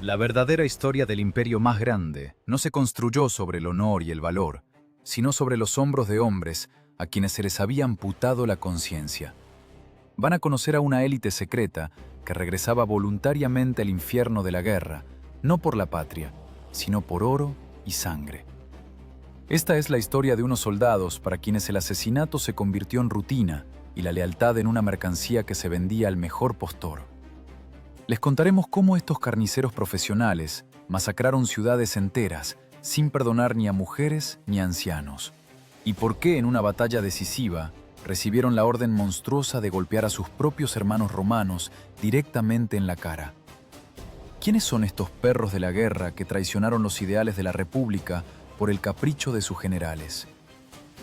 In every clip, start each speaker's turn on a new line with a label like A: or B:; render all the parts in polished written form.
A: La verdadera historia del imperio más grande no se construyó sobre el honor y el valor, sino sobre los hombros de hombres a quienes se les había amputado la conciencia. Van a conocer a una élite secreta que regresaba voluntariamente al infierno de la guerra, no por la patria, sino por oro y sangre. Esta es la historia de unos soldados para quienes el asesinato se convirtió en rutina y la lealtad en una mercancía que se vendía al mejor postor. Les contaremos cómo estos carniceros profesionales masacraron ciudades enteras sin perdonar ni a mujeres ni a ancianos, y por qué en una batalla decisiva recibieron la orden monstruosa de golpear a sus propios hermanos romanos directamente en la cara. ¿Quiénes son estos perros de la guerra que traicionaron los ideales de la República por el capricho de sus generales?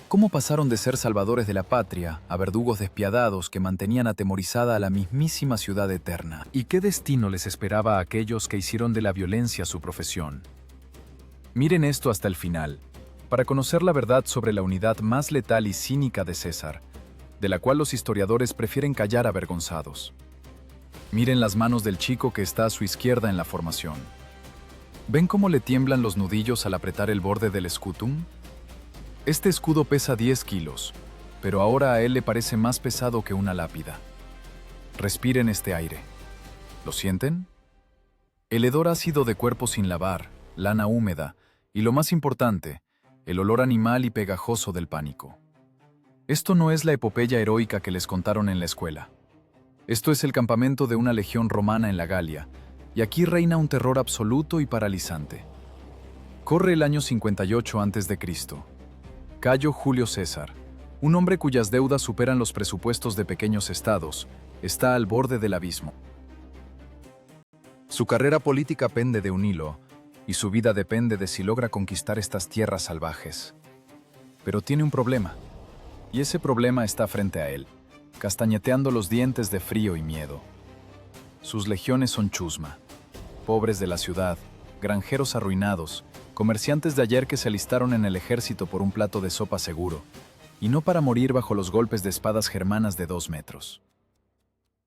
A: ¿Cómo pasaron de ser salvadores de la patria a verdugos despiadados que mantenían atemorizada a la mismísima ciudad eterna? ¿Y qué destino les esperaba a aquellos que hicieron de la violencia su profesión? Miren esto hasta el final, para conocer la verdad sobre la unidad más letal y cínica de César, de la cual los historiadores prefieren callar avergonzados. Miren las manos del chico que está a su izquierda en la formación. ¿Ven cómo le tiemblan los nudillos al apretar el borde del scutum? Este escudo pesa 10 kilos, pero ahora a él le parece más pesado que una lápida. Respiren este aire. ¿Lo sienten? El hedor ácido de cuerpo sin lavar, lana húmeda y, lo más importante, el olor animal y pegajoso del pánico. Esto no es la epopeya heroica que les contaron en la escuela. Esto es el campamento de una legión romana en la Galia, y aquí reina un terror absoluto y paralizante. Corre el año 58 a.C. Cayo Julio César, un hombre cuyas deudas superan los presupuestos de pequeños estados, está al borde del abismo. Su carrera política pende de un hilo, y su vida depende de si logra conquistar estas tierras salvajes. Pero tiene un problema, y ese problema está frente a él, castañeteando los dientes de frío y miedo. Sus legiones son chusma, pobres de la ciudad, granjeros arruinados, comerciantes de ayer que se alistaron en el ejército por un plato de sopa seguro, y no para morir bajo los golpes de espadas germanas de 2 metros.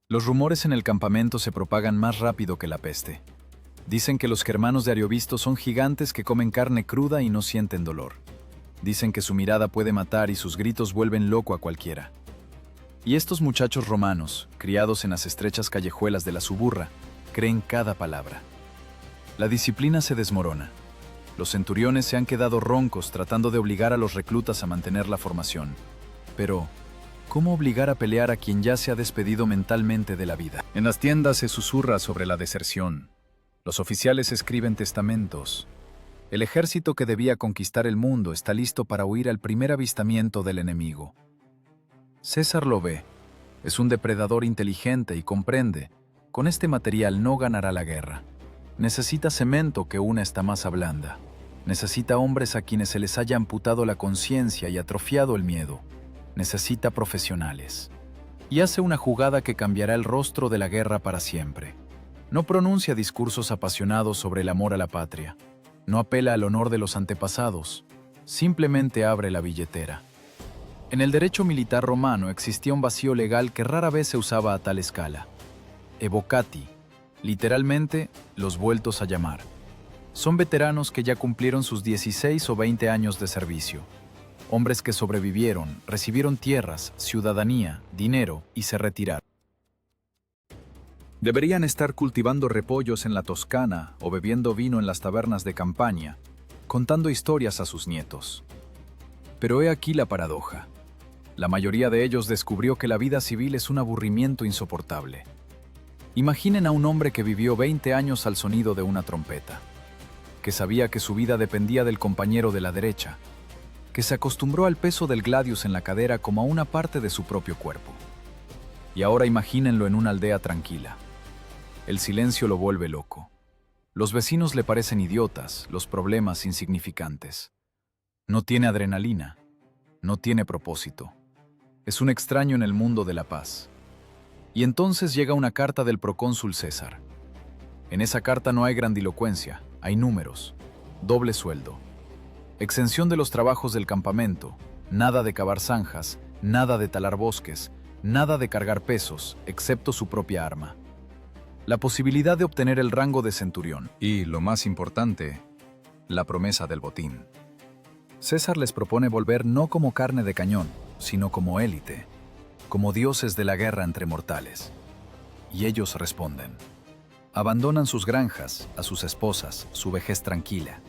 A: Los rumores en el campamento se propagan más rápido que la peste. Dicen que los germanos de Ariovisto son gigantes que comen carne cruda y no sienten dolor. Dicen que su mirada puede matar y sus gritos vuelven loco a cualquiera. Y estos muchachos romanos, criados en las estrechas callejuelas de la suburra, creen cada palabra. La disciplina se desmorona. Los centuriones se han quedado roncos tratando de obligar a los reclutas a mantener la formación. Pero, ¿cómo obligar a pelear a quien ya se ha despedido mentalmente de la vida? En las tiendas se susurra sobre la deserción. Los oficiales escriben testamentos. El ejército que debía conquistar el mundo está listo para huir al primer avistamiento del enemigo. César lo ve. Es un depredador inteligente y comprende. Con este material no ganará la guerra. Necesita cemento que una esta masa blanda. Necesita hombres a quienes se les haya amputado la conciencia y atrofiado el miedo. Necesita profesionales. Y hace una jugada que cambiará el rostro de la guerra para siempre. No pronuncia discursos apasionados sobre el amor a la patria. No apela al honor de los antepasados. Simplemente abre la billetera. En el derecho militar romano existía un vacío legal que rara vez se usaba a tal escala. Evocati. Literalmente, los vueltos a llamar. Son veteranos que ya cumplieron sus 16 o 20 años de servicio. Hombres que sobrevivieron, recibieron tierras, ciudadanía, dinero y se retiraron. Deberían estar cultivando repollos en la Toscana o bebiendo vino en las tabernas de campaña, contando historias a sus nietos. Pero he aquí la paradoja. La mayoría de ellos descubrió que la vida civil es un aburrimiento insoportable. Imaginen a un hombre que vivió 20 años al sonido de una trompeta, que sabía que su vida dependía del compañero de la derecha, que se acostumbró al peso del gladius en la cadera como a una parte de su propio cuerpo. Y ahora imagínenlo en una aldea tranquila. El silencio lo vuelve loco. Los vecinos le parecen idiotas, los problemas insignificantes. No tiene adrenalina, no tiene propósito. Es un extraño en el mundo de la paz. Y entonces llega una carta del procónsul César. En esa carta no hay grandilocuencia, hay números, doble sueldo, exención de los trabajos del campamento, nada de cavar zanjas, nada de talar bosques, nada de cargar pesos, excepto su propia arma. la posibilidad de obtener el rango de centurión y, lo más importante, la promesa del botín. César les propone volver no como carne de cañón, sino como élite, como dioses de la guerra entre mortales. Y ellos responden. Abandonan sus granjas, a sus esposas, su vejez tranquila.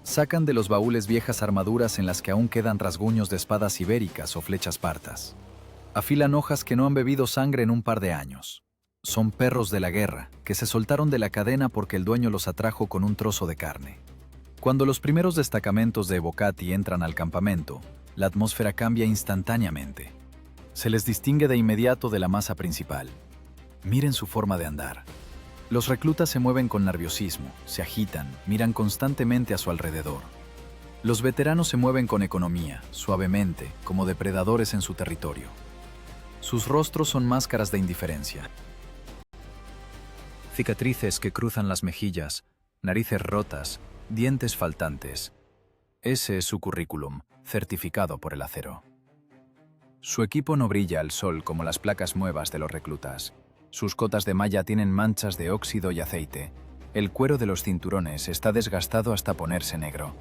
A: Sacan de los baúles viejas armaduras en las que aún quedan rasguños de espadas ibéricas o flechas partas. Afilan hojas que no han bebido sangre en un par de años. Son perros de la guerra, que se soltaron de la cadena porque el dueño los atrajo con un trozo de carne. Cuando los primeros destacamentos de Evocati entran al campamento, la atmósfera cambia instantáneamente. Se les distingue de inmediato de la masa principal. Miren su forma de andar. Los reclutas se mueven con nerviosismo, se agitan, miran constantemente a su alrededor. Los veteranos se mueven con economía, suavemente, como depredadores en su territorio. Sus rostros son máscaras de indiferencia. Cicatrices que cruzan las mejillas, narices rotas, dientes faltantes. Ese es su currículum, certificado por el acero. Su equipo no brilla al sol como las placas nuevas de los reclutas. Sus cotas de malla tienen manchas de óxido y aceite. El cuero de los cinturones está desgastado hasta ponerse negro.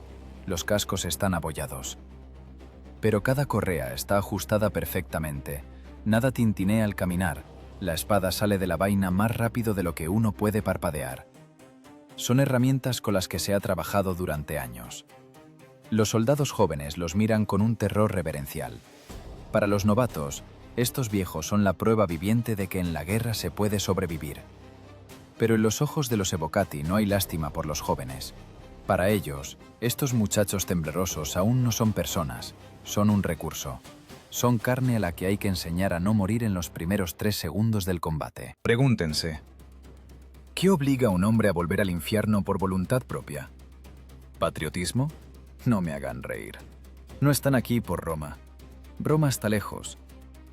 A: Los cascos están abollados. Pero cada correa está ajustada perfectamente. Nada tintinea al caminar. La espada sale de la vaina más rápido de lo que uno puede parpadear. Son herramientas con las que se ha trabajado durante años. Los soldados jóvenes los miran con un terror reverencial. Para los novatos, estos viejos son la prueba viviente de que en la guerra se puede sobrevivir. Pero en los ojos de los Evocati no hay lástima por los jóvenes. Para ellos, estos muchachos temblorosos aún no son personas, son un recurso. Son carne a la que hay que enseñar a no morir en los primeros 3 segundos del combate. Pregúntense, ¿qué obliga a un hombre a volver al infierno por voluntad propia? ¿Patriotismo? No me hagan reír. No están aquí por Roma. Roma está lejos.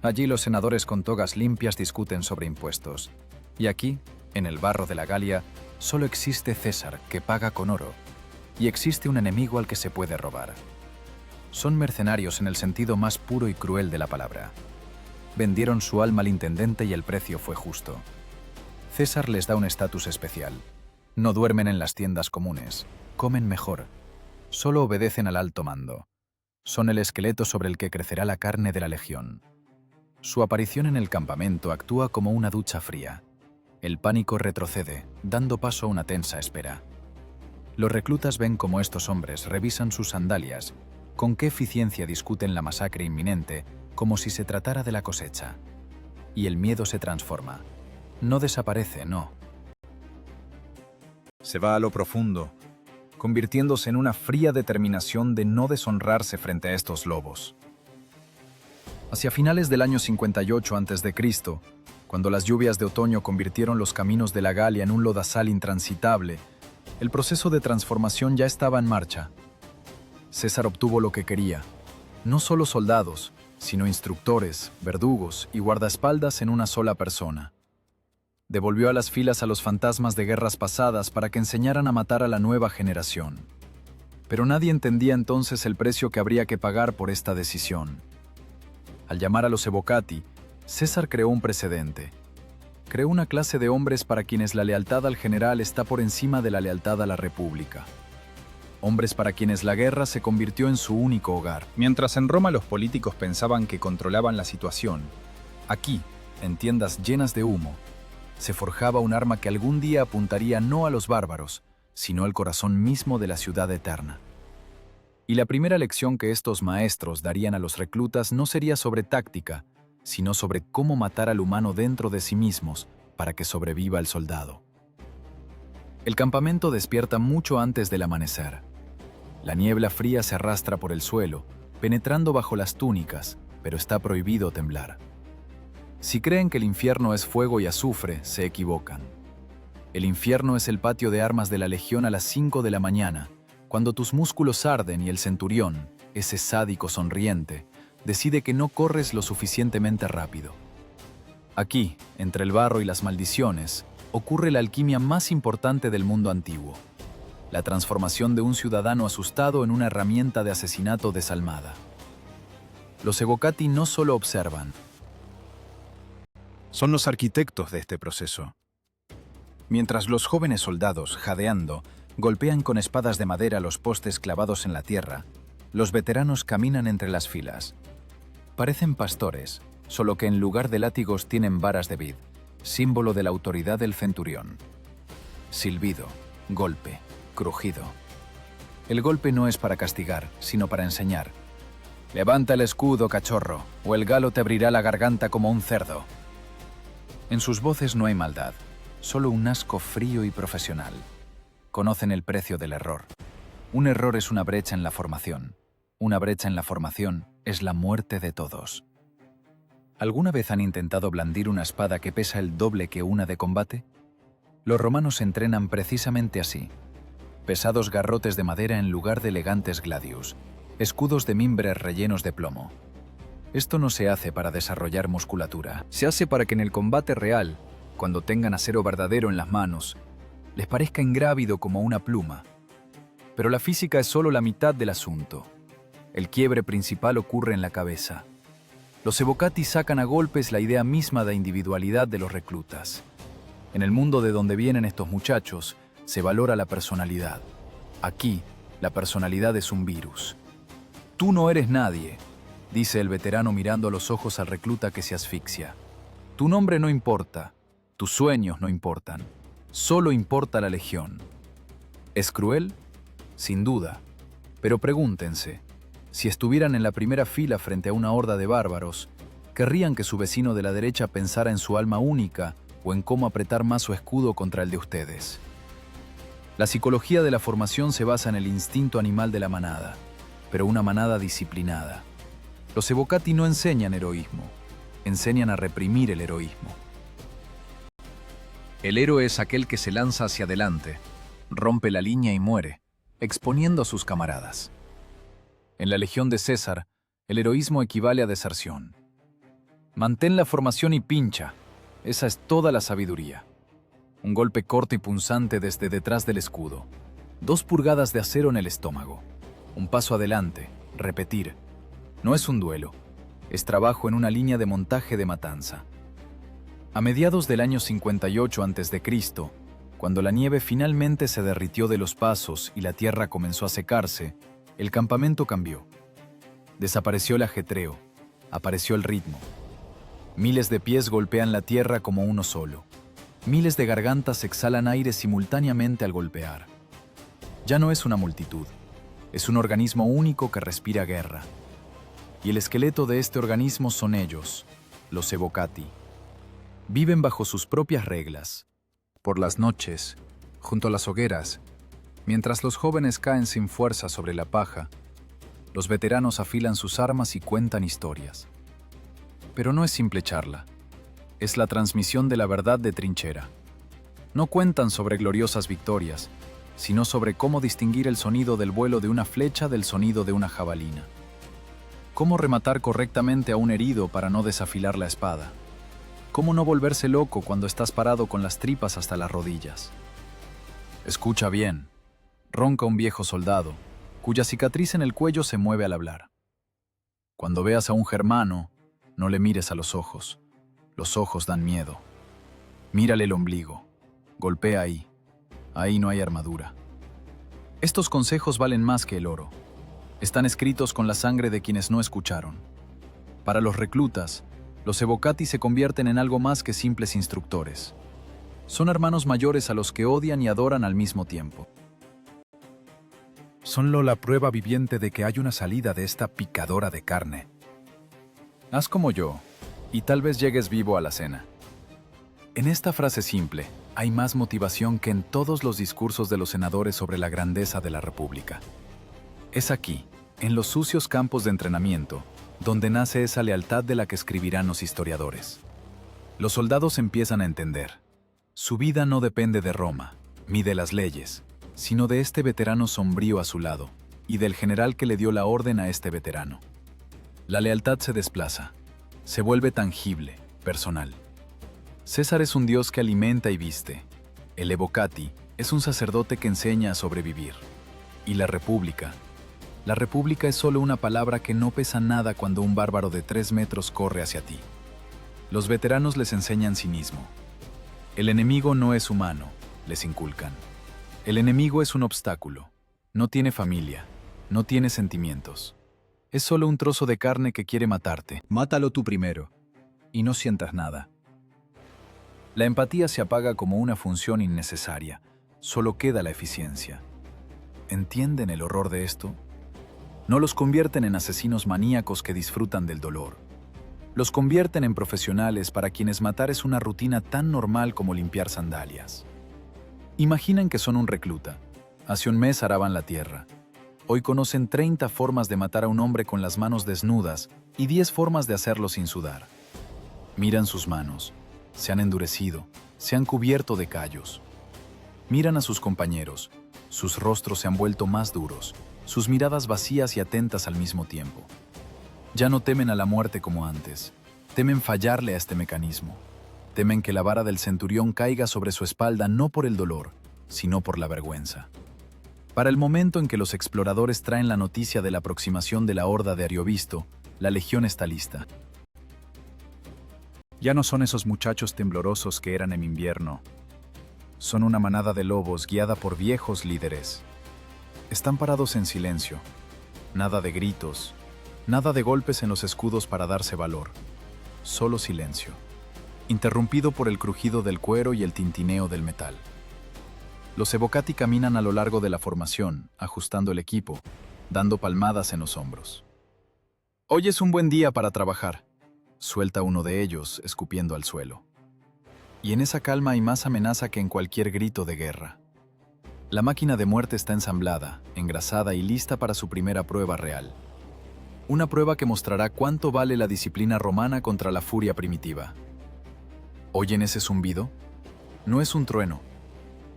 A: Allí los senadores con togas limpias discuten sobre impuestos. Y aquí, en el barro de la Galia, solo existe César, que paga con oro. Y existe un enemigo al que se puede robar. Son mercenarios en el sentido más puro y cruel de la palabra. Vendieron su alma al intendente y el precio fue justo. César les da un estatus especial. No duermen en las tiendas comunes. Comen mejor. Solo obedecen al alto mando. Son el esqueleto sobre el que crecerá la carne de la legión. Su aparición en el campamento actúa como una ducha fría. El pánico retrocede, dando paso a una tensa espera. Los reclutas ven cómo estos hombres revisan sus sandalias, con qué eficiencia discuten la masacre inminente, como si se tratara de la cosecha. Y el miedo se transforma. No desaparece, no. Se va a lo profundo, convirtiéndose en una fría determinación de no deshonrarse frente a estos lobos. Hacia finales del año 58 a.C., cuando las lluvias de otoño convirtieron los caminos de la Galia en un lodazal intransitable, el proceso de transformación ya estaba en marcha. César obtuvo lo que quería, no solo soldados, sino instructores, verdugos y guardaespaldas en una sola persona. Devolvió a las filas a los fantasmas de guerras pasadas para que enseñaran a matar a la nueva generación. Pero nadie entendía entonces el precio que habría que pagar por esta decisión. Al llamar a los Evocati, César creó un precedente. Creó una clase de hombres para quienes la lealtad al general está por encima de la lealtad a la república. Hombres para quienes la guerra se convirtió en su único hogar. Mientras en Roma los políticos pensaban que controlaban la situación, aquí, en tiendas llenas de humo, se forjaba un arma que algún día apuntaría no a los bárbaros, sino al corazón mismo de la ciudad eterna. Y la primera lección que estos maestros darían a los reclutas no sería sobre táctica, sino sobre cómo matar al humano dentro de sí mismos para que sobreviva el soldado. El campamento despierta mucho antes del amanecer. La niebla fría se arrastra por el suelo, penetrando bajo las túnicas, pero está prohibido temblar. Si creen que el infierno es fuego y azufre, se equivocan. El infierno es el patio de armas de la legión a las 5 de la mañana, cuando tus músculos arden y el centurión, ese sádico sonriente, decide que no corres lo suficientemente rápido. Aquí, entre el barro y las maldiciones, ocurre la alquimia más importante del mundo antiguo: la transformación de un ciudadano asustado en una herramienta de asesinato desalmada. Los Evocati no solo observan, son los arquitectos de este proceso. Mientras los jóvenes soldados, jadeando, golpean con espadas de madera los postes clavados en la tierra, los veteranos caminan entre las filas. Parecen pastores, solo que en lugar de látigos tienen varas de vid, símbolo de la autoridad del centurión. Silbido, golpe, crujido. El golpe no es para castigar, sino para enseñar. Levanta el escudo, cachorro, o el galo te abrirá la garganta como un cerdo. En sus voces no hay maldad, solo un asco frío y profesional. Conocen el precio del error. Un error es una brecha en la formación. Una brecha en la formación es la muerte de todos. ¿Alguna vez han intentado blandir una espada que pesa el doble que una de combate? Los romanos entrenan precisamente así. Pesados garrotes de madera en lugar de elegantes gladius, escudos de mimbres rellenos de plomo. Esto no se hace para desarrollar musculatura. Se hace para que en el combate real, cuando tengan acero verdadero en las manos, les parezca ingrávido como una pluma. Pero la física es solo la mitad del asunto. El quiebre principal ocurre en la cabeza. Los evocati sacan a golpes la idea misma de individualidad de los reclutas. En el mundo de donde vienen estos muchachos, se valora la personalidad. Aquí, la personalidad es un virus. Tú no eres nadie, dice el veterano mirando a los ojos al recluta que se asfixia. Tu nombre no importa, tus sueños no importan, solo importa la legión. ¿Es cruel? Sin duda. Pero pregúntense, si estuvieran en la primera fila frente a una horda de bárbaros, ¿querrían que su vecino de la derecha pensara en su alma única o en cómo apretar más su escudo contra el de ustedes? La psicología de la formación se basa en el instinto animal de la manada, pero una manada disciplinada. Los evocati no enseñan heroísmo, enseñan a reprimir el heroísmo. El héroe es aquel que se lanza hacia adelante, rompe la línea y muere, exponiendo a sus camaradas. En la legión de César, el heroísmo equivale a deserción. Mantén la formación y pincha, esa es toda la sabiduría. Un golpe corto y punzante desde detrás del escudo. 2 pulgadas de acero en el estómago. Un paso adelante, repetir. No es un duelo, es trabajo en una línea de montaje de matanza. A mediados del año 58 a.C., cuando la nieve finalmente se derritió de los pasos y la tierra comenzó a secarse, el campamento cambió. Desapareció el ajetreo, apareció el ritmo. Miles de pies golpean la tierra como uno solo. Miles de gargantas exhalan aire simultáneamente al golpear. Ya no es una multitud, es un organismo único que respira guerra. Y el esqueleto de este organismo son ellos, los evocati. Viven bajo sus propias reglas. Por las noches, junto a las hogueras, mientras los jóvenes caen sin fuerza sobre la paja, los veteranos afilan sus armas y cuentan historias. Pero no es simple charla. Es la transmisión de la verdad de trinchera. No cuentan sobre gloriosas victorias, sino sobre cómo distinguir el sonido del vuelo de una flecha del sonido de una jabalina. Cómo rematar correctamente a un herido para no desafilar la espada. Cómo no volverse loco cuando estás parado con las tripas hasta las rodillas. Escucha bien, ronca un viejo soldado, cuya cicatriz en el cuello se mueve al hablar. Cuando veas a un germano, no le mires a los ojos. Los ojos dan miedo. Mírale el ombligo. Golpea ahí. Ahí no hay armadura. Estos consejos valen más que el oro. Están escritos con la sangre de quienes no escucharon. Para los reclutas, los evocati se convierten en algo más que simples instructores. Son hermanos mayores a los que odian y adoran al mismo tiempo. Son la prueba viviente de que hay una salida de esta picadora de carne. Haz como yo, y tal vez llegues vivo a la cena. En esta frase simple, hay más motivación que en todos los discursos de los senadores sobre la grandeza de la República. Es aquí, en los sucios campos de entrenamiento, donde nace esa lealtad de la que escribirán los historiadores. Los soldados empiezan a entender. Su vida no depende de Roma, ni de las leyes, sino de este veterano sombrío a su lado, y del general que le dio la orden a este veterano. La lealtad se desplaza. Se vuelve tangible, personal. César es un dios que alimenta y viste. El evocati es un sacerdote que enseña a sobrevivir. Y la república es solo una palabra que no pesa nada cuando un bárbaro de 3 metros corre hacia ti. Los veteranos les enseñan cinismo. El enemigo no es humano, les inculcan. El enemigo es un obstáculo. No tiene familia, no tiene sentimientos. Es solo un trozo de carne que quiere matarte. Mátalo tú primero, y no sientas nada. La empatía se apaga como una función innecesaria. Solo queda la eficiencia. ¿Entienden el horror de esto? No los convierten en asesinos maníacos que disfrutan del dolor. Los convierten en profesionales para quienes matar es una rutina tan normal como limpiar sandalias. Imaginen que son un recluta. Hace un mes araban la tierra. Hoy conocen 30 formas de matar a un hombre con las manos desnudas y 10 formas de hacerlo sin sudar. Miran sus manos. Se han endurecido, se han cubierto de callos. Miran a sus compañeros. Sus rostros se han vuelto más duros, sus miradas vacías y atentas al mismo tiempo. Ya no temen a la muerte como antes. Temen fallarle a este mecanismo. Temen que la vara del centurión caiga sobre su espalda no por el dolor, sino por la vergüenza. Para el momento en que los exploradores traen la noticia de la aproximación de la horda de Ariovisto, la legión está lista. Ya no son esos muchachos temblorosos que eran en invierno. Son una manada de lobos guiada por viejos líderes. Están parados en silencio. Nada de gritos, nada de golpes en los escudos para darse valor. Solo silencio, interrumpido por el crujido del cuero y el tintineo del metal. Los evocati caminan a lo largo de la formación, ajustando el equipo, dando palmadas en los hombros. «Hoy es un buen día para trabajar», suelta uno de ellos, escupiendo al suelo. Y en esa calma hay más amenaza que en cualquier grito de guerra. La máquina de muerte está ensamblada, engrasada y lista para su primera prueba real. Una prueba que mostrará cuánto vale la disciplina romana contra la furia primitiva. ¿Oyen ese zumbido? No es un trueno.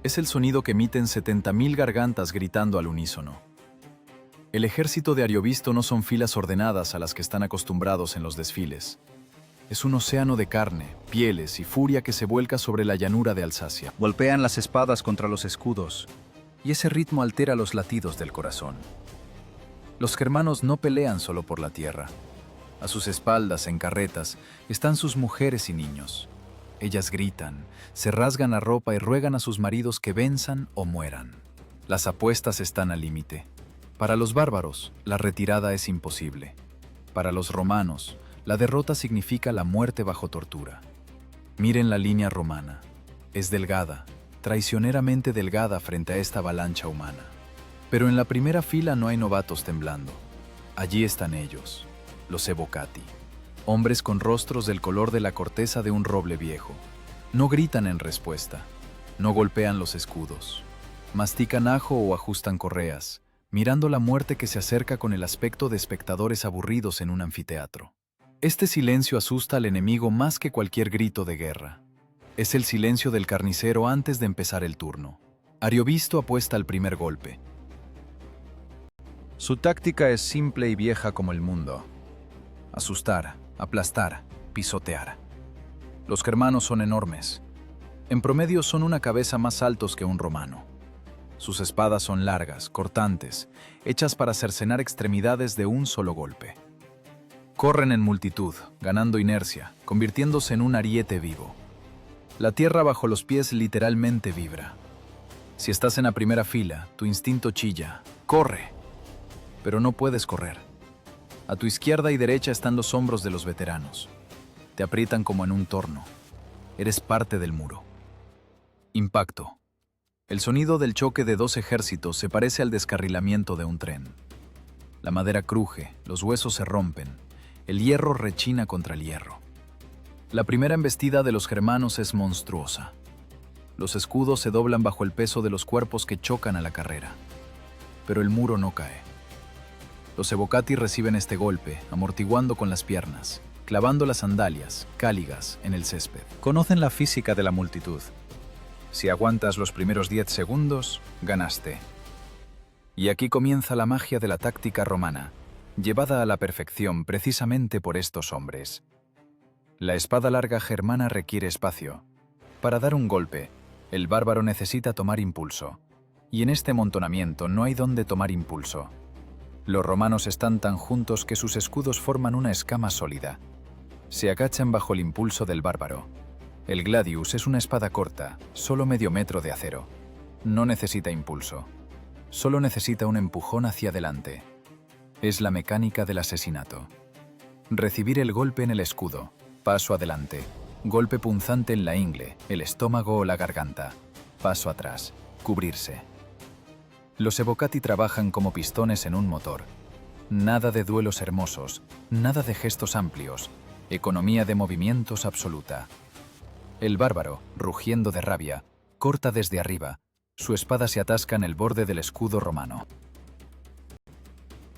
A: Es el sonido que emiten 70.000 gargantas gritando al unísono. El ejército de Ariovisto no son filas ordenadas a las que están acostumbrados en los desfiles. Es un océano de carne, pieles y furia que se vuelca sobre la llanura de Alsacia. Golpean las espadas contra los escudos, y ese ritmo altera los latidos del corazón. Los germanos no pelean solo por la tierra. A sus espaldas, en carretas, están sus mujeres y niños. Ellas gritan, se rasgan la ropa y ruegan a sus maridos que venzan o mueran. Las apuestas están al límite. Para los bárbaros, la retirada es imposible. Para los romanos, la derrota significa la muerte bajo tortura. Miren la línea romana. Es delgada, traicioneramente delgada frente a esta avalancha humana. Pero en la primera fila no hay novatos temblando. Allí están ellos, los evocati. Hombres con rostros del color de la corteza de un roble viejo. No gritan en respuesta. No golpean los escudos. Mastican ajo o ajustan correas, mirando la muerte que se acerca con el aspecto de espectadores aburridos en un anfiteatro. Este silencio asusta al enemigo más que cualquier grito de guerra. Es el silencio del carnicero antes de empezar el turno. Ariovisto apuesta al primer golpe. Su táctica es simple y vieja como el mundo. Asustar, aplastar, pisotear. Los germanos son enormes. En promedio son una cabeza más altos que un romano. Sus espadas son largas, cortantes, hechas para cercenar extremidades de un solo golpe. Corren en multitud, ganando inercia, convirtiéndose en un ariete vivo. La tierra bajo los pies literalmente vibra. Si estás en la primera fila, tu instinto chilla, ¡corre! Pero no puedes correr. A tu izquierda y derecha están los hombros de los veteranos. Te aprietan como en un torno. Eres parte del muro. Impacto. El sonido del choque de dos ejércitos se parece al descarrilamiento de un tren. La madera cruje, los huesos se rompen, el hierro rechina contra el hierro. La primera embestida de los germanos es monstruosa. Los escudos se doblan bajo el peso de los cuerpos que chocan a la carrera. Pero el muro no cae. Los evocati reciben este golpe, amortiguando con las piernas, clavando las sandalias, cáligas, en el césped. Conocen la física de la multitud. Si aguantas los primeros 10 segundos, ganaste. Y aquí comienza la magia de la táctica romana, llevada a la perfección precisamente por estos hombres. La espada larga germana requiere espacio. Para dar un golpe, el bárbaro necesita tomar impulso. Y en este montonamiento no hay dónde tomar impulso. Los romanos están tan juntos que sus escudos forman una escama sólida. Se agachan bajo el impulso del bárbaro. El gladius es una espada corta, solo medio metro de acero. No necesita impulso. Solo necesita un empujón hacia adelante. Es la mecánica del asesinato. Recibir el golpe en el escudo, paso adelante, golpe punzante en la ingle, el estómago o la garganta, paso atrás, cubrirse. Los evocati trabajan como pistones en un motor. Nada de duelos hermosos, nada de gestos amplios, economía de movimientos absoluta. El bárbaro, rugiendo de rabia, corta desde arriba. Su espada se atasca en el borde del escudo romano.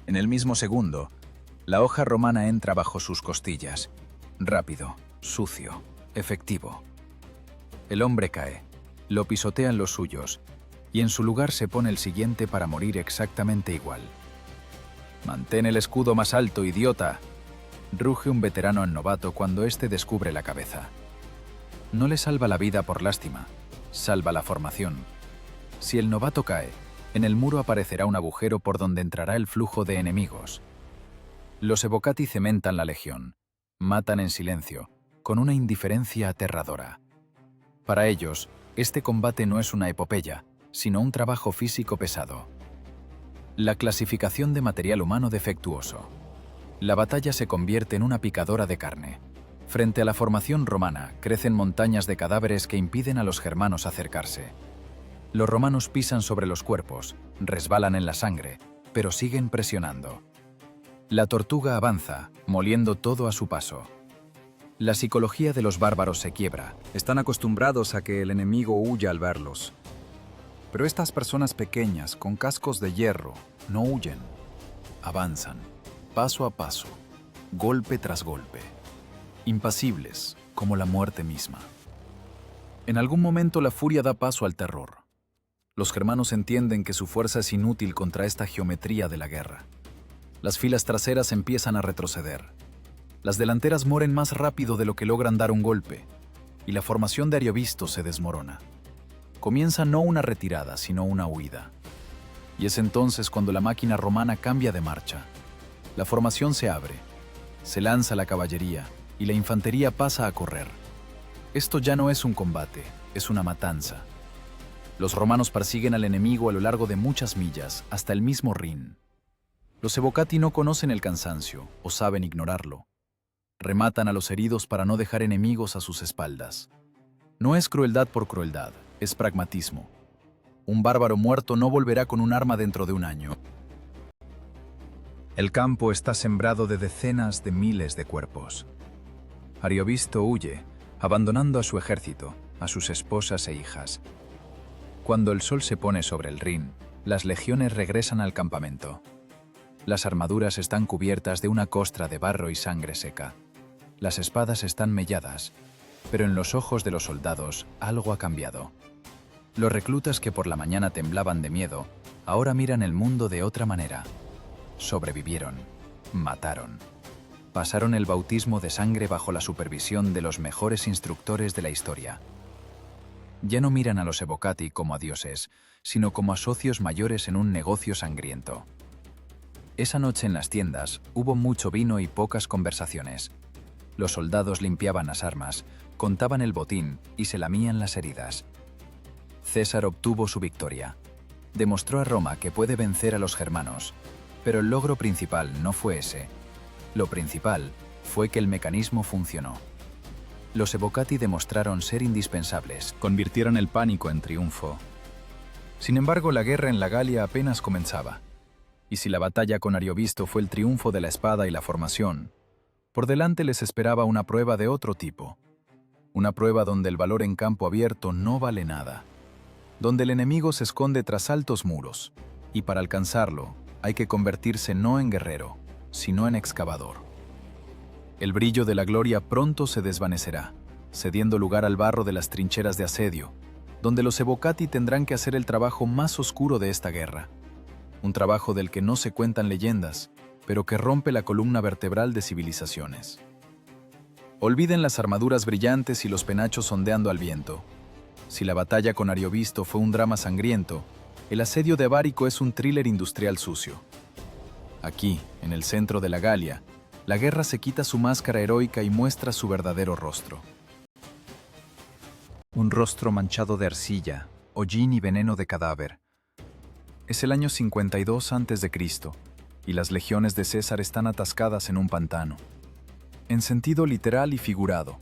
A: En el mismo segundo, la hoja romana entra bajo sus costillas. Rápido, sucio, efectivo. El hombre cae, lo pisotean los suyos, y en su lugar se pone el siguiente para morir exactamente igual. «Mantén el escudo más alto, idiota», ruge un veterano al novato cuando éste descubre la cabeza. No le salva la vida por lástima, salva la formación. Si el novato cae, en el muro aparecerá un agujero por donde entrará el flujo de enemigos. Los evocati cementan la legión, matan en silencio, con una indiferencia aterradora. Para ellos, este combate no es una epopeya, sino un trabajo físico pesado. La clasificación de material humano defectuoso. La batalla se convierte en una picadora de carne. Frente a la formación romana, crecen montañas de cadáveres que impiden a los germanos acercarse. Los romanos pisan sobre los cuerpos, resbalan en la sangre, pero siguen presionando. La tortuga avanza, moliendo todo a su paso. La psicología de los bárbaros se quiebra.
B: Están acostumbrados a que el enemigo huya al verlos. Pero estas personas pequeñas, con cascos de hierro, no huyen. Avanzan, paso a paso, golpe tras golpe. Impasibles, como la muerte misma. En algún momento la furia da paso al terror. Los germanos entienden que su fuerza es inútil contra esta geometría de la guerra. Las filas traseras empiezan a retroceder. Las delanteras mueren más rápido de lo que logran dar un golpe, y la formación de Ariovisto se desmorona. Comienza no una retirada, sino una huida. Y es entonces cuando la máquina romana cambia de marcha. La formación se abre, se lanza la caballería, y la infantería pasa a correr. Esto ya no es un combate, es una matanza. Los romanos persiguen al enemigo a lo largo de muchas millas, hasta el mismo Rin. Los evocati no conocen el cansancio, o saben ignorarlo. Rematan a los heridos para no dejar enemigos a sus espaldas. No es crueldad por crueldad, es pragmatismo. Un bárbaro muerto no volverá con un arma dentro de un año. El campo está sembrado de decenas de miles de cuerpos. Ariovisto huye, abandonando a su ejército, a sus esposas e hijas. Cuando el sol se pone sobre el Rin, las legiones regresan al campamento. Las armaduras están cubiertas de una costra de barro y sangre seca. Las espadas están melladas, pero en los ojos de los soldados algo ha cambiado. Los reclutas que por la mañana temblaban de miedo, ahora miran el mundo de otra manera. Sobrevivieron, mataron. Pasaron el bautismo de sangre bajo la supervisión de los mejores instructores de la historia. Ya no miran a los evocati como a dioses, sino como a socios mayores en un negocio sangriento. Esa noche en las tiendas hubo mucho vino y pocas conversaciones. Los soldados limpiaban las armas, contaban el botín y se lamían las heridas. César obtuvo su victoria. Demostró a Roma que puede vencer a los germanos, pero el logro principal no fue ese. Lo principal fue que el mecanismo funcionó. Los evocati demostraron ser indispensables, convirtieron el pánico en triunfo. Sin embargo, la guerra en la Galia apenas comenzaba. Y si la batalla con Ariovisto fue el triunfo de la espada y la formación, por delante les esperaba una prueba de otro tipo. Una prueba donde el valor en campo abierto no vale nada. Donde el enemigo se esconde tras altos muros, y para alcanzarlo hay que convertirse no en guerrero, sino en excavador. El brillo de la gloria pronto se desvanecerá, cediendo lugar al barro de las trincheras de asedio, donde los evocati tendrán que hacer el trabajo más oscuro de esta guerra. Un trabajo del que no se cuentan leyendas, pero que rompe la columna vertebral de civilizaciones. Olviden las armaduras brillantes y los penachos ondeando al viento. Si la batalla con Ariovisto fue un drama sangriento, el asedio de Abárico es un thriller industrial sucio. Aquí, en el centro de la Galia, la guerra se quita su máscara heroica y muestra su verdadero rostro. Un rostro manchado de arcilla, hollín y veneno de cadáver.
A: Es el año 52 a.C., y las legiones de César están atascadas en un pantano. En sentido literal y figurado,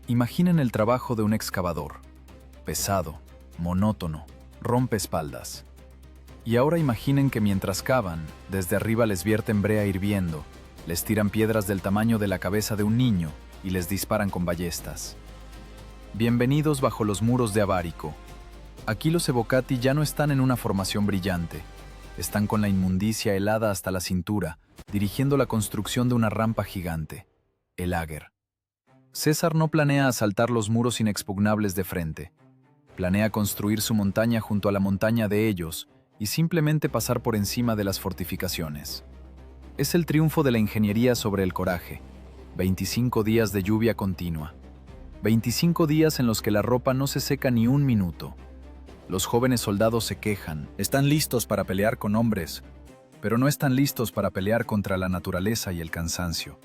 A: imaginen el trabajo de un excavador. Pesado, monótono, rompe espaldas. Y ahora imaginen que mientras cavan, desde arriba les vierten brea hirviendo, les tiran piedras del tamaño de la cabeza de un niño y les disparan con ballestas. Bienvenidos bajo los muros de Abárico. Aquí los Evocati ya no están en una formación brillante. Están con la inmundicia helada hasta la cintura, dirigiendo la construcción de una rampa gigante, el Ager. César no planea asaltar los muros inexpugnables de frente. Planea construir su montaña junto a la montaña de ellos y simplemente pasar por encima de las fortificaciones. Es el triunfo de la ingeniería sobre el coraje. 25 días de lluvia continua. 25 días en los que la ropa no se seca ni un minuto. Los jóvenes soldados se quejan. Están listos para pelear con hombres, pero no están listos para pelear contra la naturaleza y el cansancio.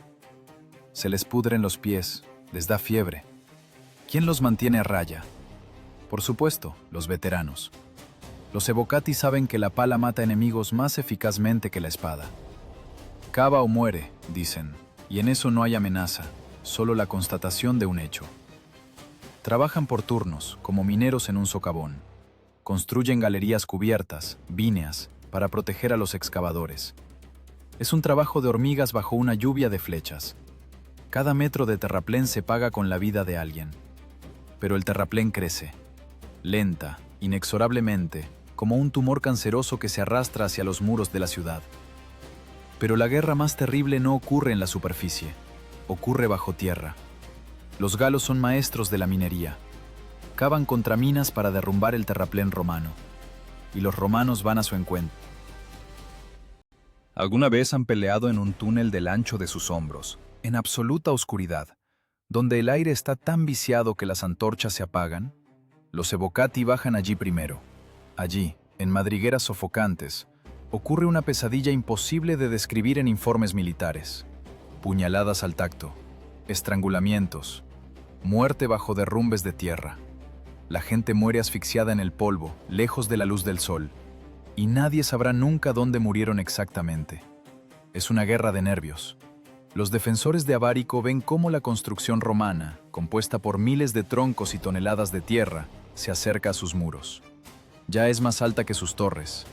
A: Se les pudren los pies, les da fiebre. ¿Quién los mantiene a raya? Por supuesto, los veteranos. Los Evocati saben que la pala mata enemigos más eficazmente que la espada. Cava o muere, dicen, y en eso no hay amenaza, solo la constatación de un hecho. Trabajan por turnos, como mineros en un socavón. Construyen galerías cubiertas, víneas, para proteger a los excavadores. Es un trabajo de hormigas bajo una lluvia de flechas. Cada metro de terraplén se paga con la vida de alguien. Pero el terraplén crece, lenta, inexorablemente, como un tumor canceroso que se arrastra hacia los muros de la ciudad. Pero la guerra más terrible no ocurre en la superficie, ocurre bajo tierra. Los galos son maestros de la minería. Cavan contra minas para derrumbar el terraplén romano. Y los romanos van a su encuentro. ¿Alguna vez han peleado en un túnel del ancho de sus hombros, en absoluta oscuridad, donde el aire está tan viciado que las antorchas se apagan? Los Evocati bajan allí primero. Allí, en madrigueras sofocantes, ocurre una pesadilla imposible de describir en informes militares. Puñaladas al tacto, estrangulamientos, muerte bajo derrumbes de tierra. La gente muere asfixiada en el polvo, lejos de la luz del sol, y nadie sabrá nunca dónde murieron exactamente. Es una guerra de nervios. Los defensores de Abárico ven cómo la construcción romana, compuesta por miles de troncos y toneladas de tierra, se acerca a sus muros. Ya es más alta que sus torres.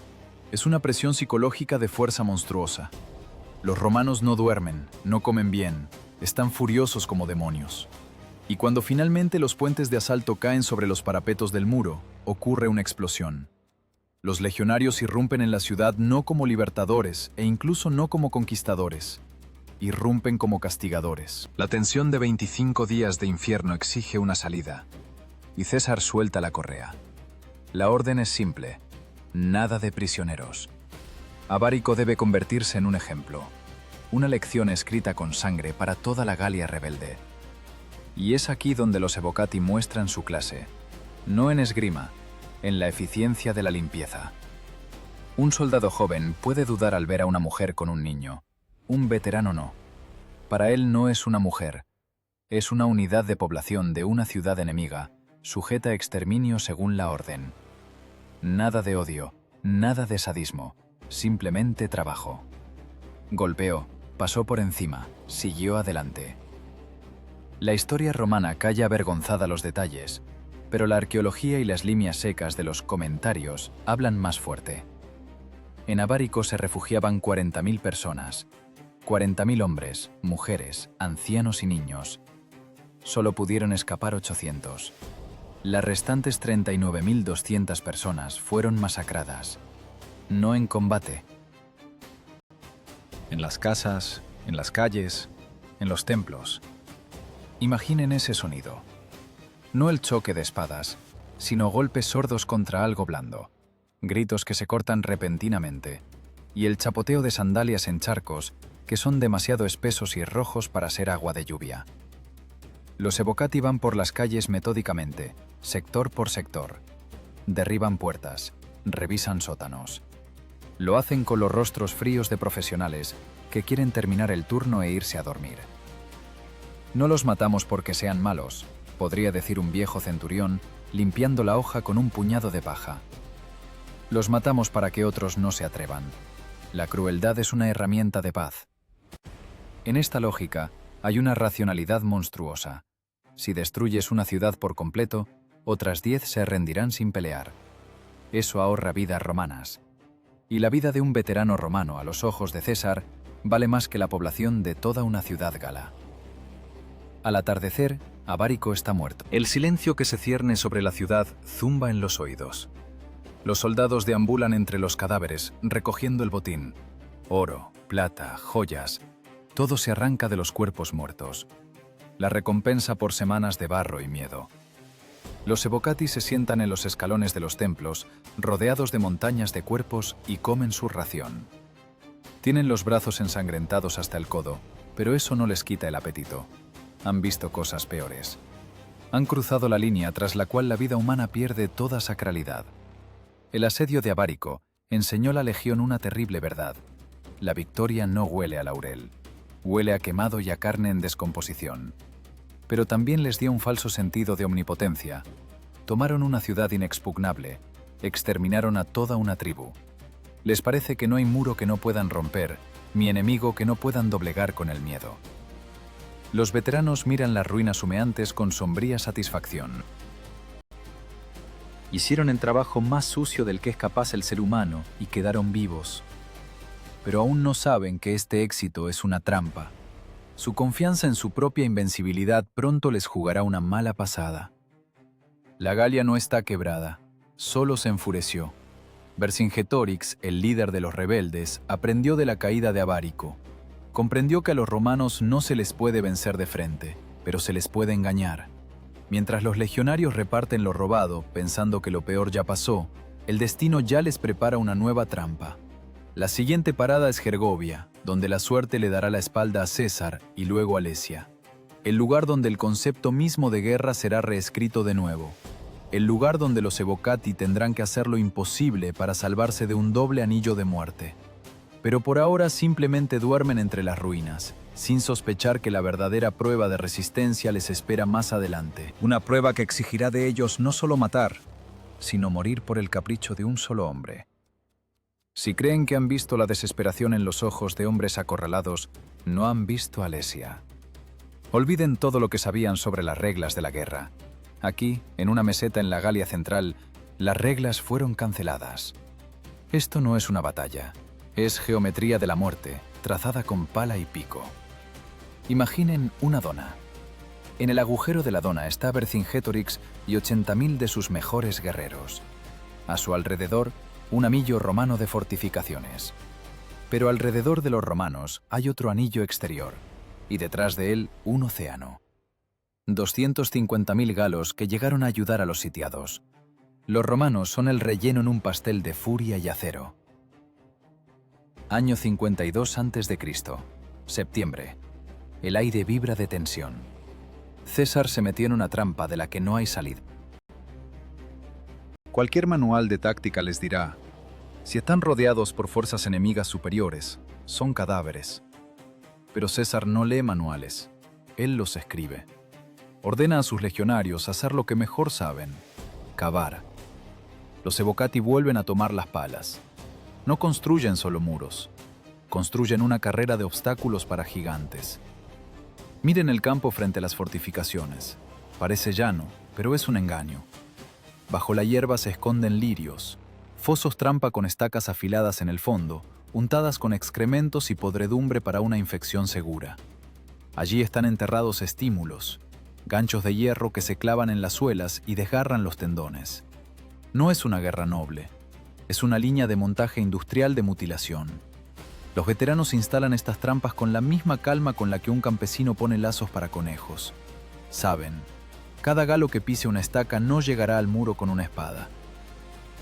A: Es una presión psicológica de fuerza monstruosa. Los romanos no duermen, no comen bien, están furiosos como demonios. Y cuando finalmente los puentes de asalto caen sobre los parapetos del muro, ocurre una explosión. Los legionarios irrumpen en la ciudad no como libertadores e incluso no como conquistadores. Irrumpen como castigadores. La tensión de 25 días de infierno exige una salida. Y César suelta la correa. La orden es simple. Nada de prisioneros. Abárico debe convertirse en un ejemplo. Una lección escrita con sangre para toda la Galia rebelde. Y es aquí donde los Evocati muestran su clase. No en esgrima, en la eficiencia de la limpieza. Un soldado joven puede dudar al ver a una mujer con un niño. Un veterano no. Para él no es una mujer. Es una unidad de población de una ciudad enemiga, sujeta a exterminio según la orden. Nada de odio, nada de sadismo, simplemente trabajo. Golpeó, pasó por encima, siguió adelante. La historia romana calla avergonzada los detalles, pero la arqueología y las líneas secas de los comentarios hablan más fuerte. En Abárico se refugiaban 40.000 personas, 40.000 hombres, mujeres, ancianos y niños. Solo pudieron escapar 800. Las restantes 39.200 personas fueron masacradas, no en combate. En las casas, en las calles, en los templos. Imaginen ese sonido. No el choque de espadas, sino golpes sordos contra algo blando, gritos que se cortan repentinamente, y el chapoteo de sandalias en charcos que son demasiado espesos y rojos para ser agua de lluvia. Los Evocati van por las calles metódicamente, sector por sector. Derriban puertas, revisan sótanos. Lo hacen con los rostros fríos de profesionales que quieren terminar el turno e irse a dormir. No los matamos porque sean malos,
B: podría decir un viejo centurión, limpiando la hoja con un puñado de paja. Los matamos para que otros no se atrevan. La crueldad es una herramienta de paz. En esta lógica hay una racionalidad monstruosa. Si destruyes una ciudad por completo, otras 10 se rendirán sin pelear. Eso ahorra vidas romanas. Y la vida de un veterano romano a los ojos de César vale más que la población de toda una ciudad gala. Al atardecer, Abárico está muerto. El silencio que se cierne sobre la ciudad zumba en los oídos. Los soldados deambulan entre los cadáveres, recogiendo el botín. Oro, plata, joyas, todo se arranca de los cuerpos muertos. La recompensa por semanas de barro y miedo. Los evocati se sientan en los escalones de los templos, rodeados de montañas de cuerpos, y comen su ración. Tienen los brazos ensangrentados hasta el codo, pero eso no les quita el apetito. Han visto cosas peores. Han cruzado la línea tras la cual la vida humana pierde toda sacralidad. El asedio de Abárico enseñó a la legión una terrible verdad. La victoria no huele a laurel. Huele a quemado y a carne en descomposición. Pero también les dio un falso sentido de omnipotencia. Tomaron una ciudad inexpugnable, exterminaron a toda una tribu. Les parece que no hay muro que no puedan romper, ni enemigo que no puedan doblegar con el miedo. Los veteranos miran las ruinas humeantes con sombría satisfacción. Hicieron el trabajo más sucio del que es capaz el ser humano y quedaron vivos. Pero aún no saben que este éxito es una trampa. Su confianza en su propia invencibilidad pronto les jugará una mala pasada. La Galia no está quebrada, solo se enfureció. Vercingetorix, el líder de los rebeldes, aprendió de la caída de Abárico. Comprendió que a los romanos no se les puede vencer de frente, pero se les puede engañar. Mientras los legionarios reparten lo robado, pensando que lo peor ya pasó, el destino ya les prepara una nueva trampa. La siguiente parada es Gergovia, donde la suerte le dará la espalda a César y luego a Alesia. El lugar donde el concepto mismo de guerra será reescrito de nuevo. El lugar donde los evocati tendrán que hacer lo imposible para salvarse de un doble anillo de muerte. Pero por ahora simplemente duermen entre las ruinas, sin sospechar que la verdadera prueba de resistencia les espera más adelante. Una prueba que exigirá de ellos no solo matar, sino morir por el capricho de un solo hombre. Si creen que han visto la desesperación en los ojos de hombres acorralados, no han visto a Alesia. Olviden todo lo que sabían sobre las reglas de la guerra. Aquí, en una meseta en la Galia central, las reglas fueron canceladas. Esto no es una batalla. Es geometría de la muerte, trazada con pala y pico. Imaginen una dona. En el agujero de la dona está Vercingetorix y 80.000 de sus mejores guerreros. A su alrededor, un anillo romano de fortificaciones. Pero alrededor de los romanos hay otro anillo exterior, y detrás de él un océano. 250.000 galos que llegaron a ayudar a los sitiados. Los romanos son el relleno en un pastel de furia y acero. Año 52 a.C. Septiembre. El aire vibra de tensión. César se metió en una trampa de la que no hay salida. Cualquier manual de táctica les dirá, si están rodeados por fuerzas enemigas superiores, son cadáveres. Pero César no lee manuales, él los escribe. Ordena a sus legionarios hacer lo que mejor saben, cavar. Los evocati vuelven a tomar las palas. No construyen solo muros, construyen una carrera de obstáculos para gigantes. Miren el campo frente a las fortificaciones. Parece llano, pero es un engaño. Bajo la hierba se esconden lirios, fosos trampa con estacas afiladas en el fondo, untadas con excrementos y podredumbre para una infección segura. Allí están enterrados estímulos, ganchos de hierro que se clavan en las suelas y desgarran los tendones. No es una guerra noble. Es una línea de montaje industrial de mutilación. Los veteranos instalan estas trampas con la misma calma con la que un campesino pone lazos para conejos. Saben, cada galo que pise una estaca no llegará al muro con una espada.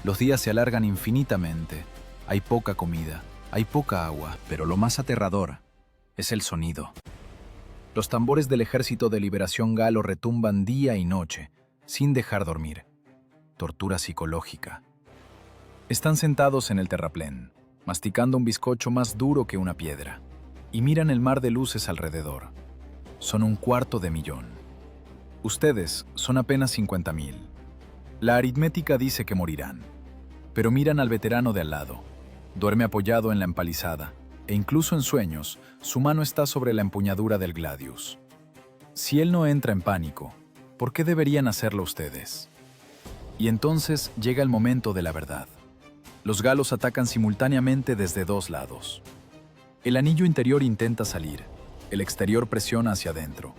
B: Los días se alargan infinitamente. Hay poca comida, hay poca agua, pero lo más aterrador es el sonido. Los tambores del ejército de liberación galo retumban día y noche, sin dejar dormir. Tortura psicológica. Están sentados en el terraplén, masticando un bizcocho más duro que una piedra, y miran el mar de luces alrededor. Son 250.000.
A: Ustedes son apenas 50.000. La aritmética dice que morirán. Pero miran al veterano de al lado. Duerme apoyado en la empalizada, e incluso en sueños, su mano está sobre la empuñadura del gladius. Si él no entra en pánico, ¿por qué deberían hacerlo ustedes? Y entonces llega el momento de la verdad. Los galos atacan simultáneamente desde dos lados. El anillo interior intenta salir, el exterior presiona hacia adentro.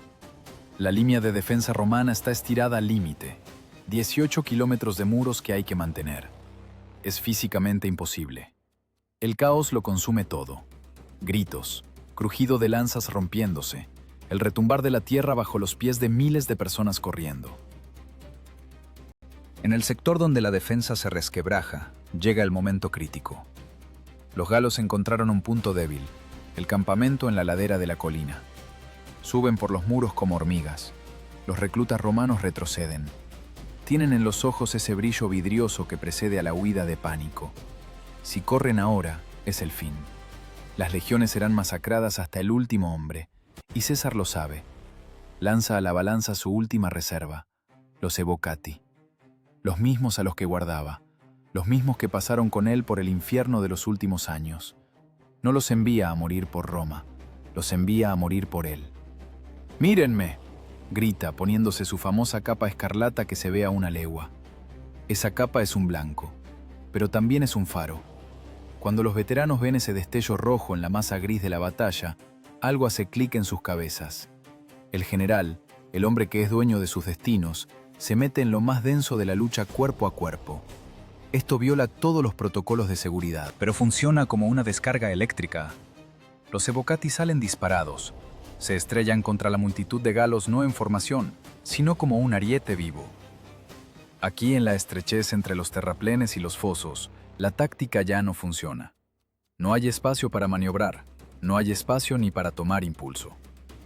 A: La línea de defensa romana está estirada al límite, 18 kilómetros de muros que hay que mantener. Es físicamente imposible. El caos lo consume todo. Gritos, crujido de lanzas rompiéndose, el retumbar de la tierra bajo los pies de miles de personas corriendo. En el sector donde la defensa se resquebraja, llega el momento crítico. Los galos encontraron un punto débil, el campamento en la ladera de la colina. Suben por los muros como hormigas. Los reclutas romanos retroceden. Tienen en los ojos ese brillo vidrioso que precede a la huida de pánico. Si corren ahora, es el fin. Las legiones serán masacradas hasta el último hombre, y César lo sabe. Lanza a la balanza su última reserva, los evocati. Los mismos a los que guardaba, los mismos que pasaron con él por el infierno de los últimos años. No los envía a morir por Roma, los envía a morir por él. ¡Mírenme!, grita, poniéndose su famosa capa escarlata que se ve a una legua. Esa capa es un blanco, pero también es un faro. Cuando los veteranos ven ese destello rojo en la masa gris de la batalla, algo hace clic en sus cabezas. El general, el hombre que es dueño de sus destinos, se mete en lo más denso de la lucha cuerpo a cuerpo. Esto viola todos los protocolos de seguridad, pero funciona como una descarga eléctrica. Los evocati salen disparados. Se estrellan contra la multitud de galos no en formación, sino como un ariete vivo. Aquí, en la estrechez entre los terraplenes y los fosos, la táctica ya no funciona. No hay espacio para maniobrar, no hay espacio ni para tomar impulso.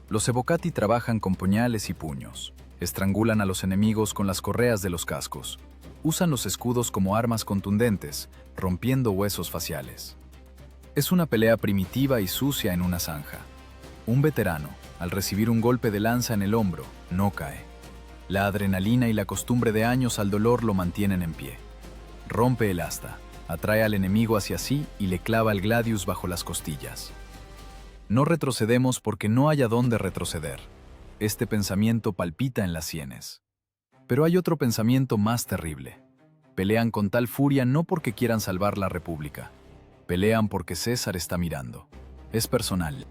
A: Los evocati trabajan con puñales y puños. Estrangulan a los enemigos con las correas de los cascos. Usan los escudos como armas contundentes, rompiendo huesos faciales. Es una pelea primitiva y sucia en una zanja. Un veterano, al recibir un golpe de lanza en el hombro, no cae. La adrenalina y la costumbre de años al dolor lo mantienen en pie. Rompe el asta, atrae al enemigo hacia sí y le clava el gladius bajo las costillas. No retrocedemos porque no hay a dónde retroceder. Este pensamiento palpita en las sienes. Pero hay otro pensamiento más terrible. Pelean con tal furia no porque quieran salvar la República. Pelean porque César está mirando. Es personal.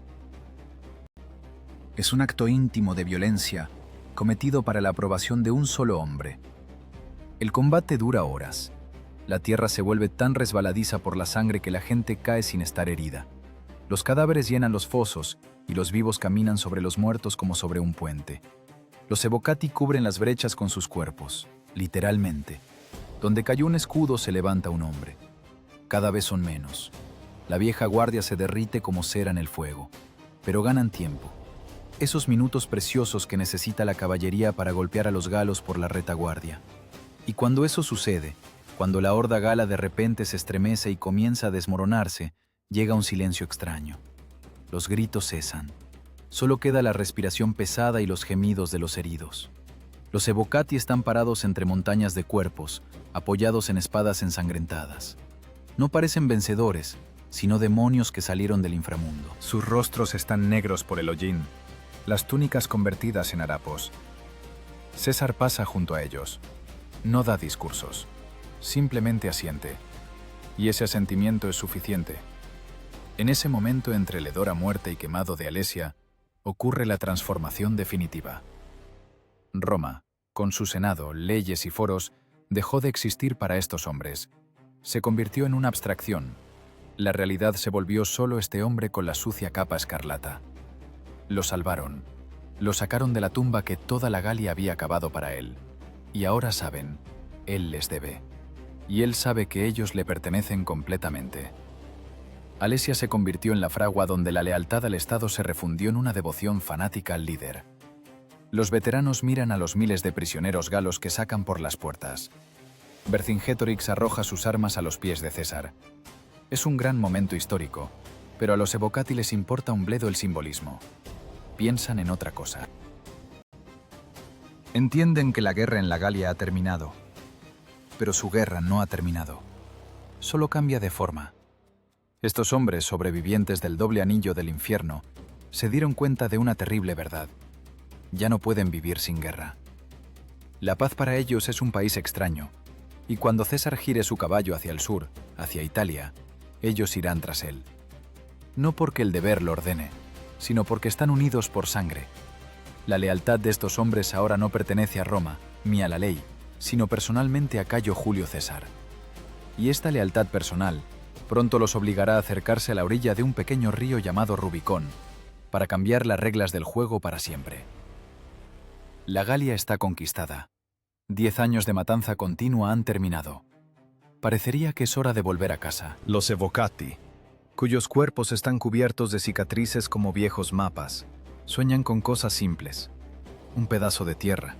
A: Es un acto íntimo de violencia, cometido para la aprobación de un solo hombre. El combate dura horas. La tierra se vuelve tan resbaladiza por la sangre que la gente cae sin estar herida. Los cadáveres llenan los fosos y los vivos caminan sobre los muertos como sobre un puente. Los evocati cubren las brechas con sus cuerpos, literalmente. Donde cayó un escudo se levanta un hombre. Cada vez son menos. La vieja guardia se derrite como cera en el fuego. Pero ganan tiempo. Esos minutos preciosos que necesita la caballería para golpear a los galos por la retaguardia. Y cuando eso sucede, cuando la horda gala de repente se estremece y comienza a desmoronarse, llega un silencio extraño. Los gritos cesan. Solo queda la respiración pesada y los gemidos de los heridos. Los evocati están parados entre montañas de cuerpos, apoyados en espadas ensangrentadas. No parecen vencedores, sino demonios que salieron del inframundo. Sus rostros están negros por el hollín, las túnicas convertidas en harapos. César pasa junto a ellos. No da discursos, simplemente asiente. Y ese asentimiento es suficiente. En ese momento entre el hedor a muerte y quemado de Alesia, ocurre la transformación definitiva. Roma, con su senado, leyes y foros, dejó de existir para estos hombres. Se convirtió en una abstracción. La realidad se volvió solo este hombre con la sucia capa escarlata. Lo salvaron. Lo sacaron de la tumba que toda la Galia había cavado para él. Y ahora saben, él les debe. Y él sabe que ellos le pertenecen completamente. Alesia se convirtió en la fragua donde la lealtad al Estado se refundió en una devoción fanática al líder. Los veteranos miran a los miles de prisioneros galos que sacan por las puertas. Vercingétorix arroja sus armas a los pies de César. Es un gran momento histórico, pero a los evocati les importa un bledo el simbolismo. Piensan en otra cosa.
B: Entienden que la guerra en la Galia ha terminado, pero su guerra no ha terminado. Solo cambia de forma. Estos hombres sobrevivientes del doble anillo del infierno se dieron cuenta de una terrible verdad. Ya no pueden vivir sin guerra. La paz para ellos es un país extraño, y cuando César gire su caballo hacia el sur, hacia Italia, ellos irán tras él. No porque el deber lo ordene, sino porque están unidos por sangre. La lealtad de estos hombres ahora no pertenece a Roma, ni a la ley, sino personalmente a Cayo Julio César. Y esta lealtad personal pronto los obligará a acercarse a la orilla de un pequeño río llamado Rubicón, para cambiar las reglas del juego para siempre. La Galia está conquistada. 10 años de matanza continua han terminado. Parecería que es hora de volver a casa.
C: Los evocati, cuyos cuerpos están cubiertos de cicatrices como viejos mapas,
B: Sueñan con cosas simples. Un pedazo de tierra,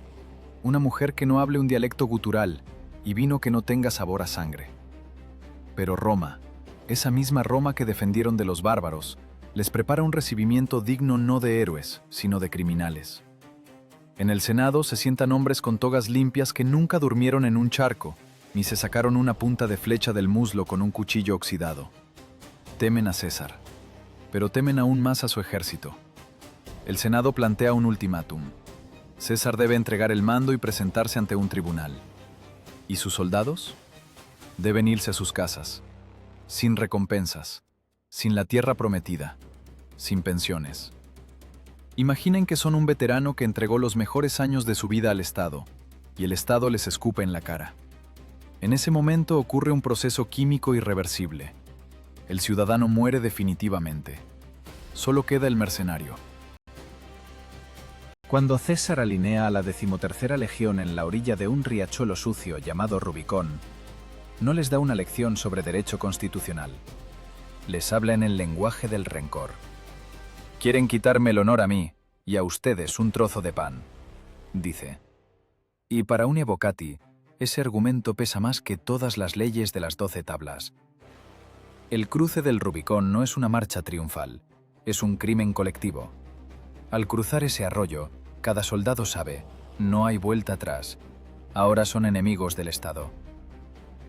B: una mujer que no hable un dialecto gutural y vino que no tenga sabor a sangre. Pero Roma, esa misma Roma que defendieron de los bárbaros, les prepara un recibimiento digno no de héroes, sino de criminales. En el Senado se sientan hombres con togas limpias que nunca durmieron en un charco, ni se sacaron una punta de flecha del muslo con un cuchillo oxidado. Temen a César, pero temen aún más a su ejército. El Senado plantea un ultimátum. César debe entregar el mando y presentarse ante un tribunal. ¿Y sus soldados? Deben irse a sus casas, sin recompensas, sin la tierra prometida, sin pensiones. Imaginen que son un veterano que entregó los mejores años de su vida al Estado, y el Estado les escupe en la cara. En ese momento ocurre un proceso químico irreversible. El ciudadano muere definitivamente. Solo queda el mercenario.
D: Cuando César alinea a la 13ª legión en la orilla de un riachuelo sucio llamado Rubicón, no les da una lección sobre derecho constitucional. Les habla en el lenguaje del rencor.
B: «Quieren quitarme el honor a mí y a ustedes un trozo de pan», dice. Y para un evocati, ese argumento pesa más que todas las leyes de las 12 tablas. El cruce del Rubicón no es una marcha triunfal, es un crimen colectivo. Al cruzar ese arroyo, cada soldado sabe, no hay vuelta atrás. Ahora son enemigos del Estado.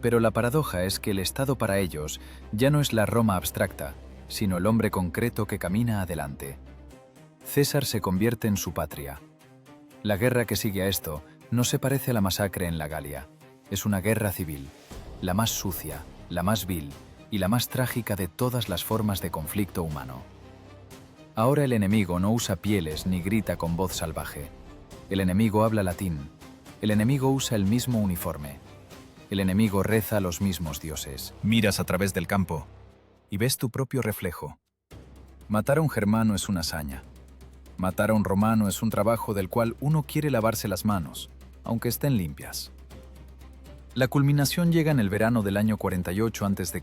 B: Pero la paradoja es que el Estado para ellos ya no es la Roma abstracta, sino el hombre concreto que camina adelante. César se convierte en su patria. La guerra que sigue a esto no se parece a la masacre en la Galia. Es una guerra civil, la más sucia, la más vil y la más trágica de todas las formas de conflicto humano. Ahora el enemigo no usa pieles ni grita con voz salvaje. El enemigo habla latín. El enemigo usa el mismo uniforme. El enemigo reza a los mismos dioses.
C: Miras a través del campo
B: Y ves tu propio reflejo. Matar a un germano es una hazaña. Matar a un romano es un trabajo del cual uno quiere lavarse las manos, aunque estén limpias. La culminación llega en el verano del año 48 a.C.,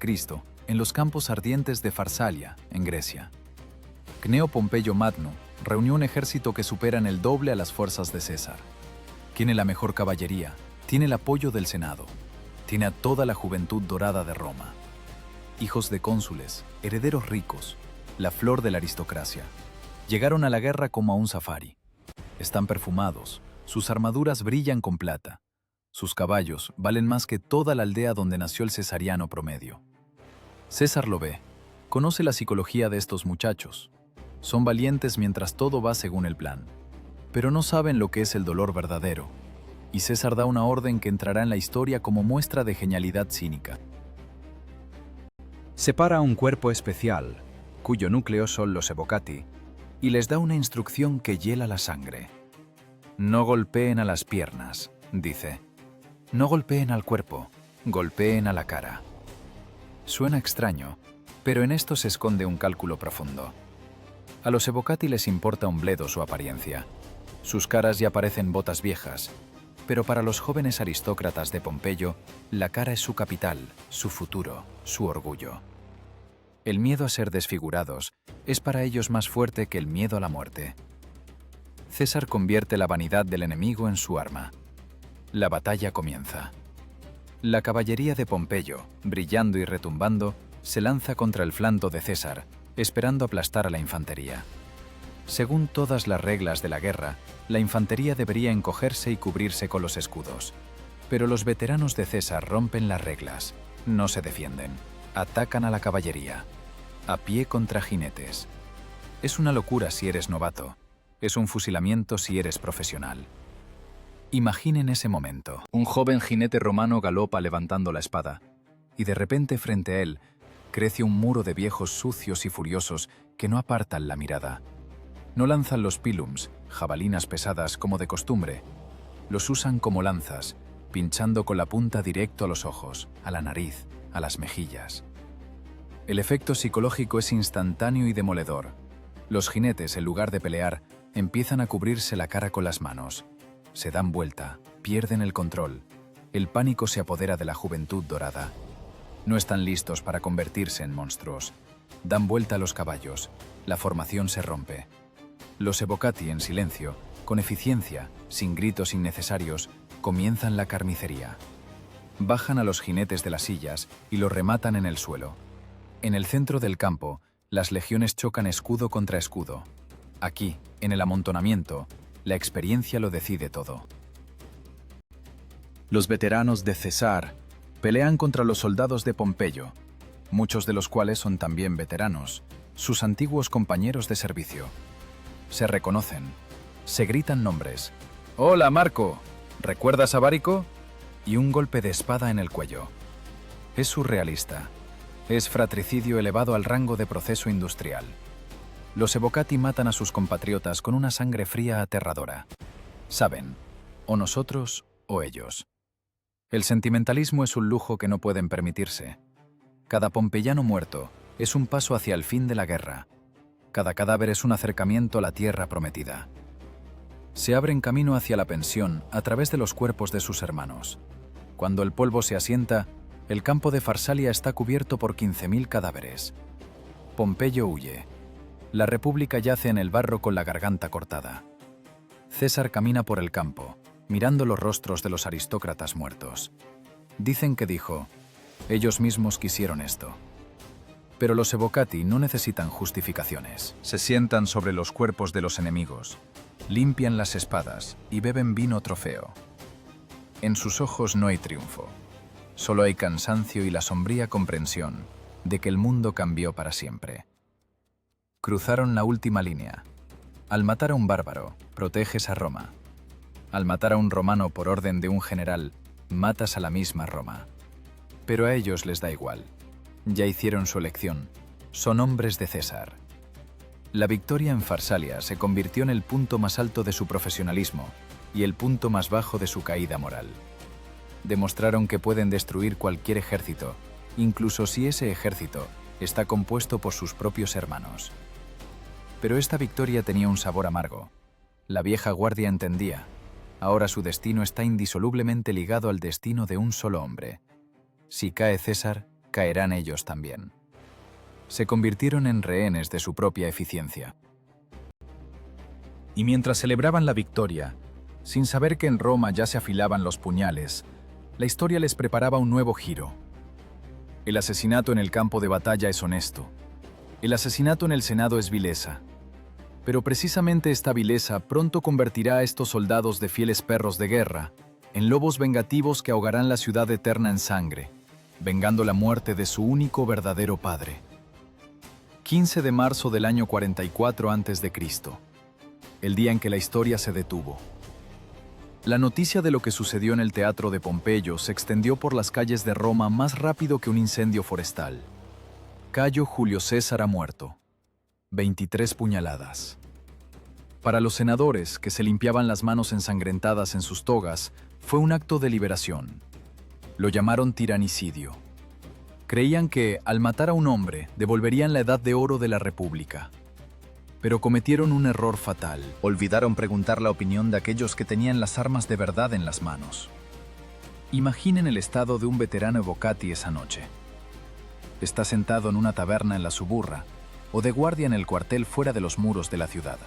B: en los campos ardientes de Farsalia, en Grecia. Cneo Pompeyo Magno reunió un ejército que supera en el doble a las fuerzas de César. Tiene la mejor caballería, tiene el apoyo del Senado, tiene a toda la juventud dorada de Roma. Hijos de cónsules, herederos ricos, la flor de la aristocracia. Llegaron a la guerra como a un safari. Están perfumados, sus armaduras brillan con plata. Sus caballos valen más que toda la aldea donde nació el cesariano promedio. César lo ve, conoce la psicología de estos muchachos. Son valientes mientras todo va según el plan, pero no saben lo que es el dolor verdadero. Y César da una orden que entrará en la historia como muestra de genialidad cínica.
D: Separa un cuerpo especial, cuyo núcleo son los evocati,
B: Y les da una instrucción que hiela la sangre. No golpeen a las piernas, dice. No golpeen al cuerpo, golpeen a la cara. Suena extraño, pero en esto se esconde un cálculo profundo. A los evocati les importa un bledo su apariencia. Sus caras ya parecen botas viejas, pero para los jóvenes aristócratas de Pompeyo, la cara es su capital, su futuro, su orgullo. El miedo a ser desfigurados es para ellos más fuerte que el miedo a la muerte. César convierte la vanidad del enemigo en su arma. La batalla comienza. La caballería de Pompeyo, brillando y retumbando, se lanza contra el flanco de César, esperando aplastar a la infantería.
D: Según todas las reglas de la guerra, la infantería debería encogerse y cubrirse con los escudos. Pero los veteranos de César rompen las reglas, no se defienden, atacan a la caballería, a pie contra jinetes. Es una locura si eres novato, es un fusilamiento si eres profesional. Imaginen ese momento. Un joven jinete romano galopa levantando la espada, y de repente frente a él crece un muro de viejos sucios y furiosos que no apartan la mirada. No lanzan los pilums, jabalinas pesadas como de costumbre. Los usan como lanzas, pinchando con la punta directo a los ojos, a la nariz, a las mejillas. El efecto psicológico es instantáneo y demoledor. Los jinetes, en lugar de pelear, empiezan a cubrirse la cara con las manos. Se dan vuelta, pierden el control. El pánico se apodera de la juventud dorada. No están listos para convertirse en monstruos. Dan vuelta a los caballos. La formación se rompe. Los evocati, en silencio, con eficiencia, sin gritos innecesarios, comienzan la carnicería. Bajan a los jinetes de las sillas y los rematan en el suelo. En el centro del campo, las legiones chocan escudo contra escudo. Aquí, en el amontonamiento, la experiencia lo decide todo. Los veteranos de César pelean contra los soldados de Pompeyo, muchos de los cuales son también veteranos, sus antiguos compañeros de servicio. Se reconocen, se gritan nombres. «¡Hola, Marco! ¿Recuerdas a Bárico?» Y un golpe de espada en el cuello. Es surrealista. Es fratricidio elevado al rango de proceso industrial. Los evocati matan a sus compatriotas con una sangre fría aterradora. Saben, o nosotros o ellos. El sentimentalismo es un lujo que no pueden permitirse. Cada pompeyano muerto es un paso hacia el fin de la guerra. Cada cadáver es un acercamiento a la tierra prometida. Se abren camino hacia la pensión a través de los cuerpos de sus hermanos. Cuando el polvo se asienta, el campo de Farsalia está cubierto por 15.000 cadáveres. Pompeyo huye. La república yace en el barro con la garganta cortada. César camina por el campo, mirando los rostros de los aristócratas muertos. Dicen que dijo, ellos mismos quisieron esto. Pero los evocati no necesitan justificaciones. Se sientan sobre los cuerpos de los enemigos, limpian las espadas y beben vino trofeo. En sus ojos no hay triunfo. Solo hay cansancio y la sombría comprensión de que el mundo cambió para siempre. Cruzaron la última línea. Al matar a un bárbaro, proteges a Roma. Al matar a un romano por orden de un general, matas a la misma Roma. Pero a ellos les da igual. Ya hicieron su elección. Son hombres de César. La victoria en Farsalia se convirtió en el punto más alto de su profesionalismo y el punto más bajo de su caída moral. Demostraron que pueden destruir cualquier ejército, incluso si ese ejército está compuesto por sus propios hermanos. Pero esta victoria tenía un sabor amargo. La vieja guardia entendía. Ahora su destino está indisolublemente ligado al destino de un solo hombre. Si cae César, caerán ellos también. Se convirtieron en rehenes de su propia eficiencia. Y mientras celebraban la victoria, sin saber que en Roma ya se afilaban los puñales, la historia les preparaba un nuevo giro. El asesinato en el campo de batalla es honesto. El asesinato en el Senado es vileza. Pero precisamente esta vileza pronto convertirá a estos soldados de fieles perros de guerra en lobos vengativos que ahogarán la ciudad eterna en sangre, vengando la muerte de su único verdadero padre. 15 de marzo del año 44 a.C., el día en que la historia se detuvo. La noticia de lo que sucedió en el teatro de Pompeyo se extendió por las calles de Roma más rápido que un incendio forestal. Cayo Julio César ha muerto. 23 puñaladas. Para los senadores, que se limpiaban las manos ensangrentadas en sus togas, fue un acto de liberación. Lo llamaron tiranicidio. Creían que, al matar a un hombre, devolverían la edad de oro de la República. Pero cometieron un error fatal. Olvidaron preguntar la opinión de aquellos que tenían las armas de verdad en las manos. Imaginen el estado de un veterano evocati esa noche. Está sentado en una taberna en la Suburra, o de guardia en el cuartel fuera de los muros de la ciudad.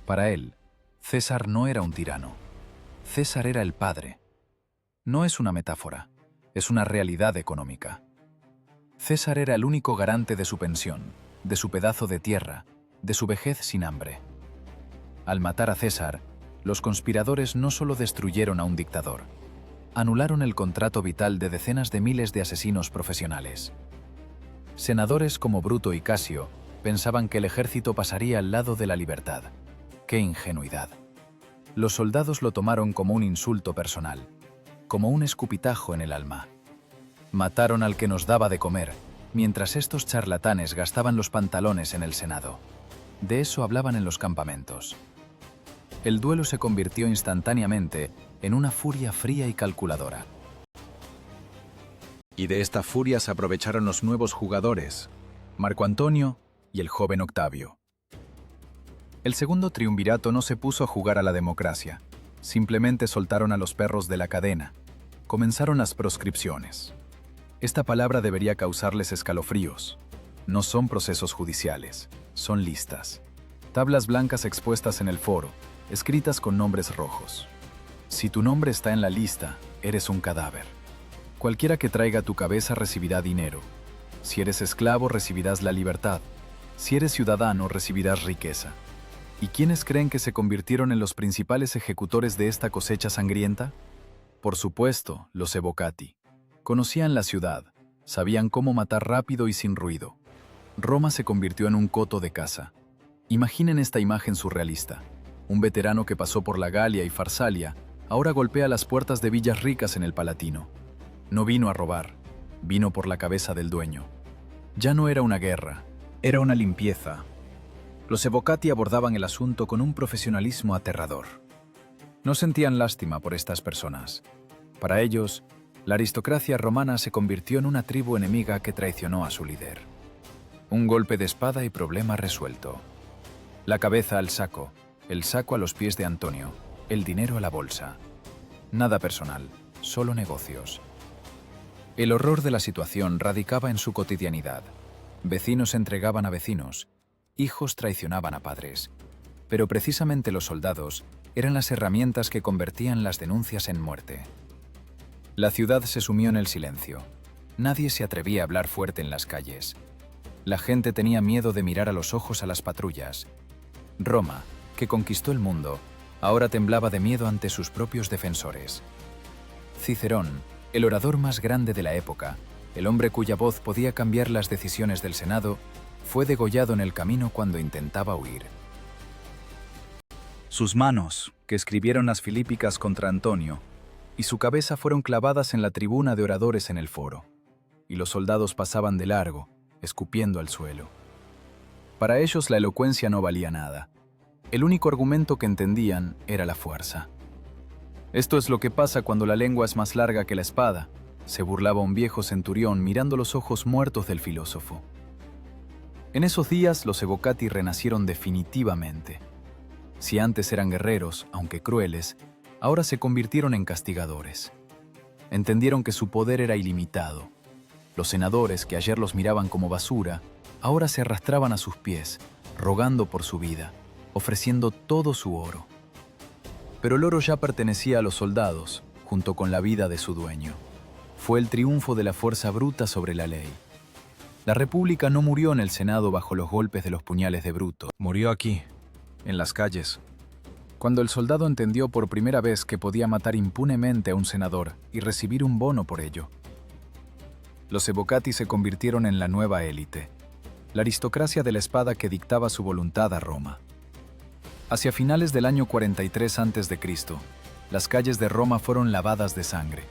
D: Para él, César no era un tirano. César era el padre. No es una metáfora, es una realidad económica. César era el único garante de su pensión, de su pedazo de tierra, de su vejez sin hambre. Al matar a César, los conspiradores no solo destruyeron a un dictador, anularon el contrato vital de decenas de miles de asesinos profesionales. Senadores como Bruto y Casio pensaban que el ejército pasaría al lado de la libertad. ¡Qué ingenuidad! Los soldados lo tomaron como un insulto personal, como un escupitajo en el alma. Mataron al que nos daba de comer, mientras estos charlatanes gastaban los pantalones en el Senado. De eso hablaban en los campamentos. El duelo se convirtió instantáneamente en una furia fría y calculadora.
C: Y de esta furia se aprovecharon los nuevos jugadores, Marco Antonio y el joven Octavio. El segundo triunvirato no se puso a jugar a la democracia, simplemente soltaron a los perros de la cadena. Comenzaron las proscripciones. Esta palabra debería causarles escalofríos. No son procesos judiciales, son listas. Tablas blancas expuestas en el foro, escritas con nombres rojos. Si tu nombre está en la lista, eres un cadáver. Cualquiera que traiga tu cabeza recibirá dinero. Si eres esclavo, recibirás la libertad. Si eres ciudadano, recibirás riqueza. ¿Y quiénes creen que se convirtieron en los principales ejecutores de esta cosecha sangrienta? Por supuesto, los evocati. Conocían la ciudad, sabían cómo matar rápido y sin ruido. Roma se convirtió en un coto de caza. Imaginen esta imagen surrealista. Un veterano que pasó por la Galia y Farsalia ahora golpea las puertas de villas ricas en el Palatino. No vino a robar, vino por la cabeza del dueño. Ya no era una guerra, era una limpieza. Los evocati abordaban el asunto con un profesionalismo aterrador. No sentían lástima por estas personas. Para ellos, la aristocracia romana se convirtió en una tribu enemiga que traicionó a su líder. Un golpe de espada y problema resuelto. La cabeza al saco, el saco a los pies de Antonio, el dinero a la bolsa. Nada personal, solo negocios. El horror de la situación radicaba en su cotidianidad. Vecinos entregaban a vecinos, hijos traicionaban a padres. Pero precisamente los soldados eran las herramientas que convertían las denuncias en muerte. La ciudad se sumió en el silencio. Nadie se atrevía a hablar fuerte en las calles. La gente tenía miedo de mirar a los ojos a las patrullas. Roma, que conquistó el mundo, ahora temblaba de miedo ante sus propios defensores. Cicerón, el orador más grande de la época, el hombre cuya voz podía cambiar las decisiones del Senado, fue degollado en el camino cuando intentaba huir.
B: Sus manos, que escribieron las filípicas contra Antonio, y su cabeza fueron clavadas en la tribuna de oradores en el foro, y los soldados pasaban de largo, escupiendo al suelo. Para ellos la elocuencia no valía nada. El único argumento que entendían era la fuerza. Esto es lo que pasa cuando la lengua es más larga que la espada, se burlaba un viejo centurión mirando los ojos muertos del filósofo. En esos días los evocati renacieron definitivamente. Si antes eran guerreros, aunque crueles, ahora se convirtieron en castigadores. Entendieron que su poder era ilimitado. Los senadores, que ayer los miraban como basura, ahora se arrastraban a sus pies, rogando por su vida, ofreciendo todo su oro. Pero el oro ya pertenecía a los soldados, junto con la vida de su dueño. Fue el triunfo de la fuerza bruta sobre la ley. La República no murió en el Senado bajo los golpes de los puñales de Bruto.
C: Murió aquí, en las calles.
B: Cuando el soldado entendió por primera vez que podía matar impunemente a un senador y recibir un bono por ello. Los evocati se convirtieron en la nueva élite, la aristocracia de la espada que dictaba su voluntad a Roma. Hacia finales del año 43 a.C., las calles de Roma fueron lavadas de sangre,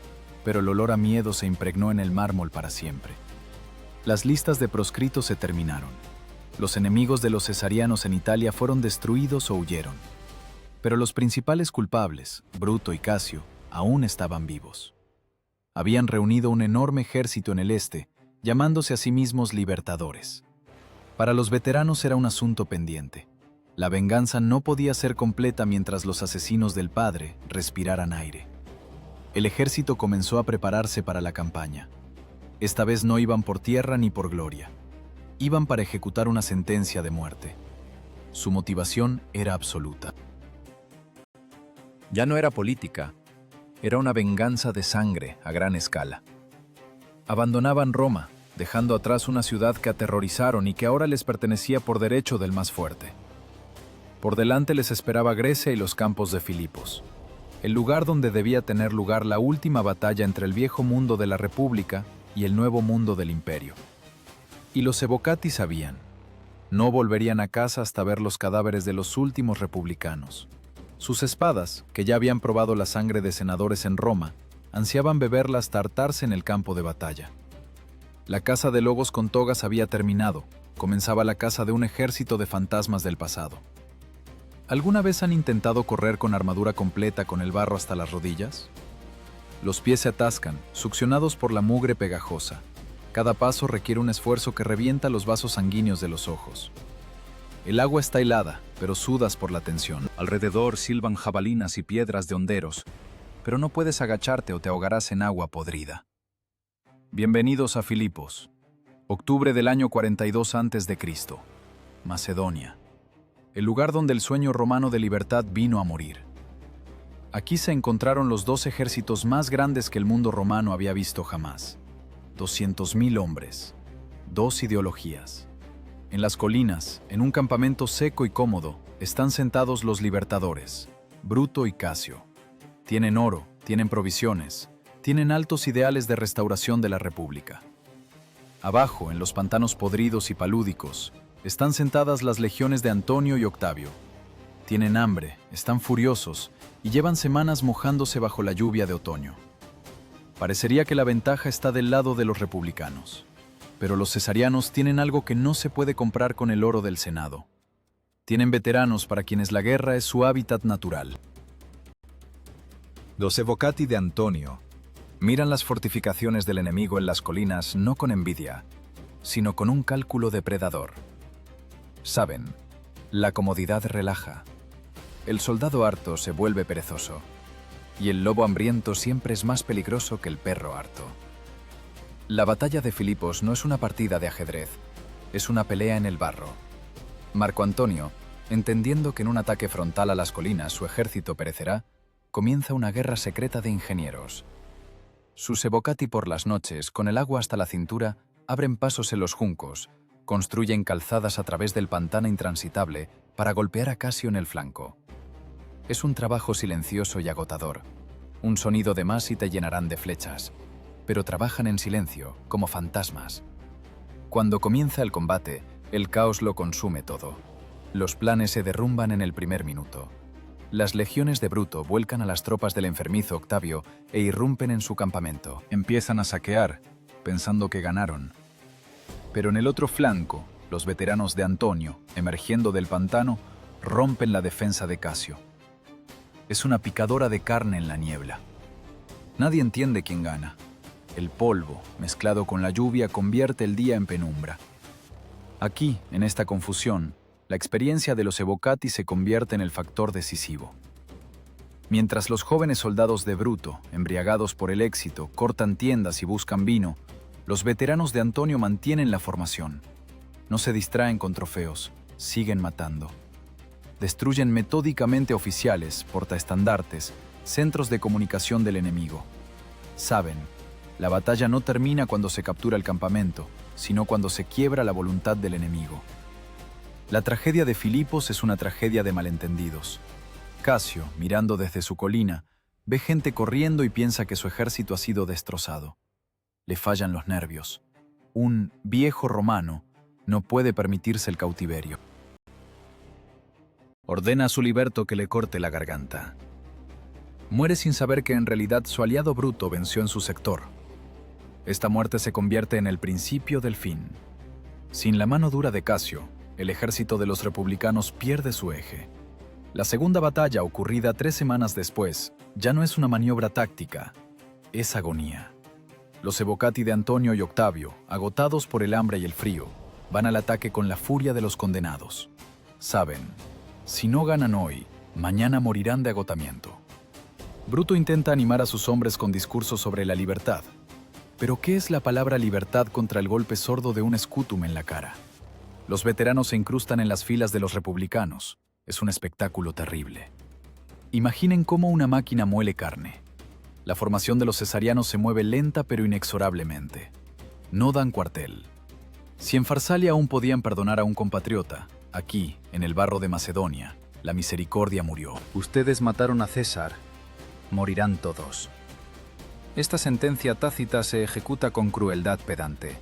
B: pero el olor a miedo se impregnó en el mármol para siempre. Las listas de proscritos se terminaron. Los enemigos de los cesarianos en Italia fueron destruidos o huyeron. Pero los principales culpables, Bruto y Casio, aún estaban vivos. Habían reunido un enorme ejército en el este, llamándose a sí mismos libertadores. Para los veteranos era un asunto pendiente. La venganza no podía ser completa mientras los asesinos del padre respiraran aire. El ejército comenzó a prepararse para la campaña. Esta vez no iban por tierra ni por gloria. Iban para ejecutar una sentencia de muerte. Su motivación era absoluta. Ya no era política, era una venganza de sangre a gran escala. Abandonaban Roma,
C: dejando atrás una ciudad que aterrorizaron y que ahora les pertenecía por derecho del más fuerte. Por delante les esperaba Grecia y los campos de Filipos, el lugar donde debía tener lugar la última batalla entre el viejo mundo de la República y el nuevo mundo del Imperio. Y los Evocati sabían, no volverían a casa hasta ver los cadáveres de los últimos republicanos. Sus espadas, que ya habían probado la sangre de senadores en Roma, ansiaban beberla hasta hartarse en el campo de batalla. La caza de lobos con togas había terminado, comenzaba la caza de un ejército de fantasmas del pasado. ¿Alguna vez han intentado correr con armadura completa con el barro hasta las rodillas? Los pies se atascan, succionados por la mugre pegajosa. Cada paso requiere un esfuerzo que revienta los vasos sanguíneos de los ojos. El agua está helada, pero sudas por la tensión. Alrededor silban jabalinas y piedras de honderos, pero no puedes agacharte o te ahogarás en agua podrida. Bienvenidos a Filipos, octubre del año 42 a.C., Macedonia, el lugar donde el sueño romano de libertad vino a morir. Aquí se encontraron los dos ejércitos más grandes que el mundo romano había visto jamás. 200.000 hombres, dos ideologías. En las colinas, en un campamento seco y cómodo, están sentados los libertadores, Bruto y Casio. Tienen oro, tienen provisiones, tienen altos ideales de restauración de la República. Abajo, en los pantanos podridos y palúdicos, están sentadas las legiones de Antonio y Octavio. Tienen hambre, están furiosos y llevan semanas mojándose bajo la lluvia de otoño. Parecería que la ventaja está del lado de los republicanos, pero los cesarianos tienen algo que no se puede comprar con el oro del Senado. Tienen veteranos para quienes la guerra es su hábitat natural.
B: Los Evocati de Antonio miran las fortificaciones del enemigo en las colinas no con envidia, sino con un cálculo depredador. Saben, la comodidad relaja. El soldado harto se vuelve perezoso, y el lobo hambriento siempre es más peligroso que el perro harto. La batalla de Filipos no es una partida de ajedrez, es una pelea en el barro. Marco Antonio, entendiendo que en un ataque frontal a las colinas su ejército perecerá, comienza una guerra secreta de ingenieros. Sus Evocati por las noches, con el agua hasta la cintura, abren pasos en los juncos, construyen calzadas a través del pantano intransitable para golpear a Casio en el flanco. Es un trabajo silencioso y agotador. Un sonido de más y te llenarán de flechas, pero trabajan en silencio, como fantasmas. Cuando comienza el combate, el caos lo consume todo. Los planes se derrumban en el primer minuto. Las legiones de Bruto vuelcan a las tropas del enfermizo Octavio e irrumpen en su campamento.
C: Empiezan a saquear, pensando que ganaron. Pero en el otro flanco, los veteranos de Antonio, emergiendo del pantano, rompen la defensa de Casio. Es una picadora de carne en la niebla. Nadie entiende quién gana. El polvo, mezclado con la lluvia, convierte el día en penumbra. Aquí, en esta confusión, la experiencia de los Evocati se convierte en el factor decisivo. Mientras los jóvenes soldados de Bruto, embriagados por el éxito, cortan tiendas y buscan vino, los veteranos de Antonio mantienen la formación. No se distraen con trofeos, siguen matando. Destruyen metódicamente oficiales, portaestandartes, centros de comunicación del enemigo. Saben, la batalla no termina cuando se captura el campamento, sino cuando se quiebra la voluntad del enemigo. La tragedia de Filipos es una tragedia de malentendidos. Casio, mirando desde su colina, ve gente corriendo y piensa que su ejército ha sido destrozado. Le fallan los nervios. Un viejo romano no puede permitirse el cautiverio. Ordena a su liberto que le corte la garganta. Muere sin saber que en realidad su aliado Bruto venció en su sector. Esta muerte se convierte en el principio del fin. Sin la mano dura de Casio, el ejército de los republicanos pierde su eje. La segunda batalla, ocurrida 3 semanas después, ya no es una maniobra táctica, es agonía. Los Evocati de Antonio y Octavio, agotados por el hambre y el frío, van al ataque con la furia de los condenados. Saben, si no ganan hoy, mañana morirán de agotamiento. Bruto intenta animar a sus hombres con discursos sobre la libertad. Pero ¿qué es la palabra libertad contra el golpe sordo de un escutum en la cara? Los veteranos se incrustan en las filas de los republicanos. Es un espectáculo terrible. Imaginen cómo una máquina muele carne. La formación de los cesarianos se mueve lenta pero inexorablemente.
A: no dan cuartel. Si en Farsalia aún podían perdonar a un compatriota, aquí, en el barro de Macedonia, la misericordia murió.
B: Ustedes mataron a César, morirán todos. Esta sentencia tácita se ejecuta con crueldad pedante.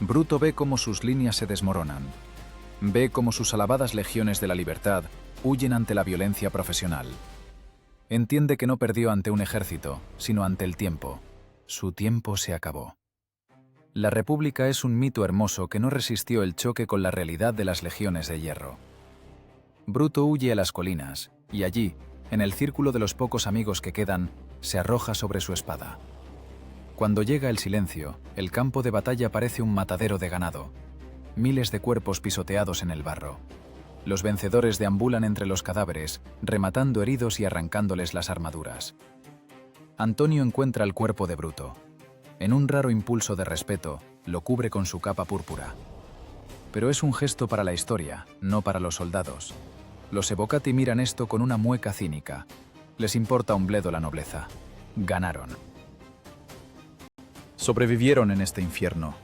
B: Bruto ve cómo sus líneas se desmoronan. Ve cómo sus alabadas legiones de la libertad huyen ante la violencia profesional. Entiende que no perdió ante un ejército, sino ante el tiempo. Su tiempo se acabó. La República es un mito hermoso que no resistió el choque con la realidad de las legiones de hierro. Bruto huye a las colinas, y allí, en el círculo de los pocos amigos que quedan, se arroja sobre su espada. Cuando llega el silencio, el campo de batalla parece un matadero de ganado. Miles de cuerpos pisoteados en el barro. Los vencedores deambulan entre los cadáveres, rematando heridos y arrancándoles las armaduras. Antonio encuentra el cuerpo de Bruto. En un raro impulso de respeto, lo cubre con su capa púrpura. Pero es un gesto para la historia, no para los soldados. Los Evocati miran esto con una mueca cínica. Les importa un bledo la nobleza. Ganaron.
A: Sobrevivieron en este infierno.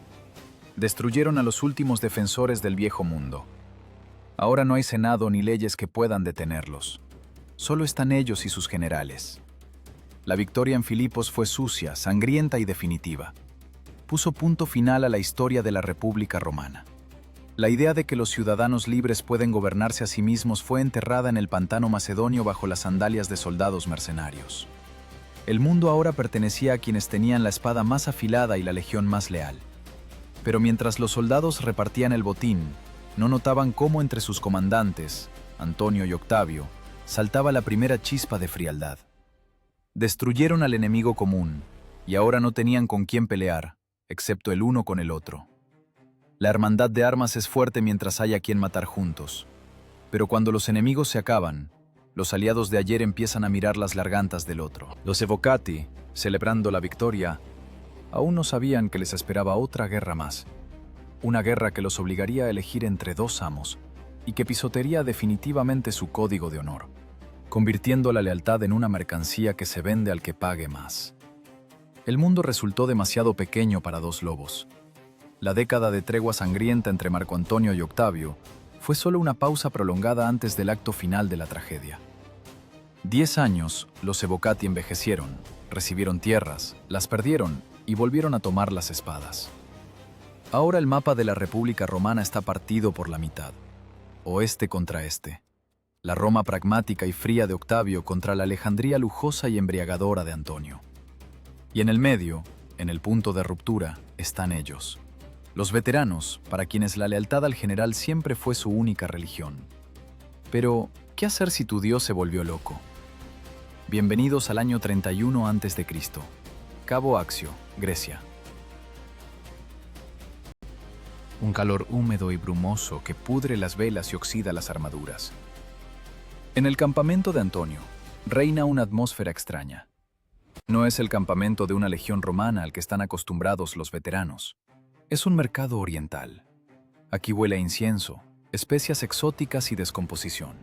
A: Destruyeron a los últimos defensores del viejo mundo. Ahora no hay senado ni leyes que puedan detenerlos. Solo están ellos y sus generales. La victoria en Filipos fue sucia, sangrienta y definitiva. Puso punto final a la historia de la República Romana. La idea de que los ciudadanos libres pueden gobernarse a sí mismos fue enterrada en el pantano macedonio bajo las sandalias de soldados mercenarios. El mundo ahora pertenecía a quienes tenían la espada más afilada y la legión más leal. Pero mientras los soldados repartían el botín, no notaban cómo entre sus comandantes, Antonio y Octavio, saltaba la primera chispa de frialdad. Destruyeron al enemigo común, y ahora no tenían con quién pelear, excepto el uno con el otro. La hermandad de armas es fuerte mientras haya quien matar juntos. Pero cuando los enemigos se acaban, los aliados de ayer empiezan a mirar las gargantas del otro. Los Evocati, celebrando la victoria, aún no sabían que les esperaba otra guerra más. Una guerra que los obligaría a elegir entre dos amos y que pisotearía definitivamente su código de honor, convirtiendo la lealtad en una mercancía que se vende al que pague más. El mundo resultó demasiado pequeño para dos lobos. La década de tregua sangrienta entre Marco Antonio y Octavio fue solo una pausa prolongada antes del acto final de la tragedia. 10 años, los Evocati envejecieron, recibieron tierras, las perdieron y volvieron a tomar las espadas. Ahora el mapa de la República Romana está partido por la mitad, oeste contra este. La Roma pragmática y fría de Octavio contra la Alejandría lujosa y embriagadora de Antonio. Y en el medio, en el punto de ruptura, están ellos. Los veteranos, para quienes la lealtad al general siempre fue su única religión. Pero, ¿qué hacer si tu Dios se volvió loco? Bienvenidos al año 31 a.C., Cabo Axio, Grecia. Un calor húmedo y brumoso que pudre las velas y oxida las armaduras. En el campamento de Antonio, reina una atmósfera extraña. No es el campamento de una legión romana al que están acostumbrados los veteranos. Es un mercado oriental. Aquí huele a incienso, especias exóticas y descomposición.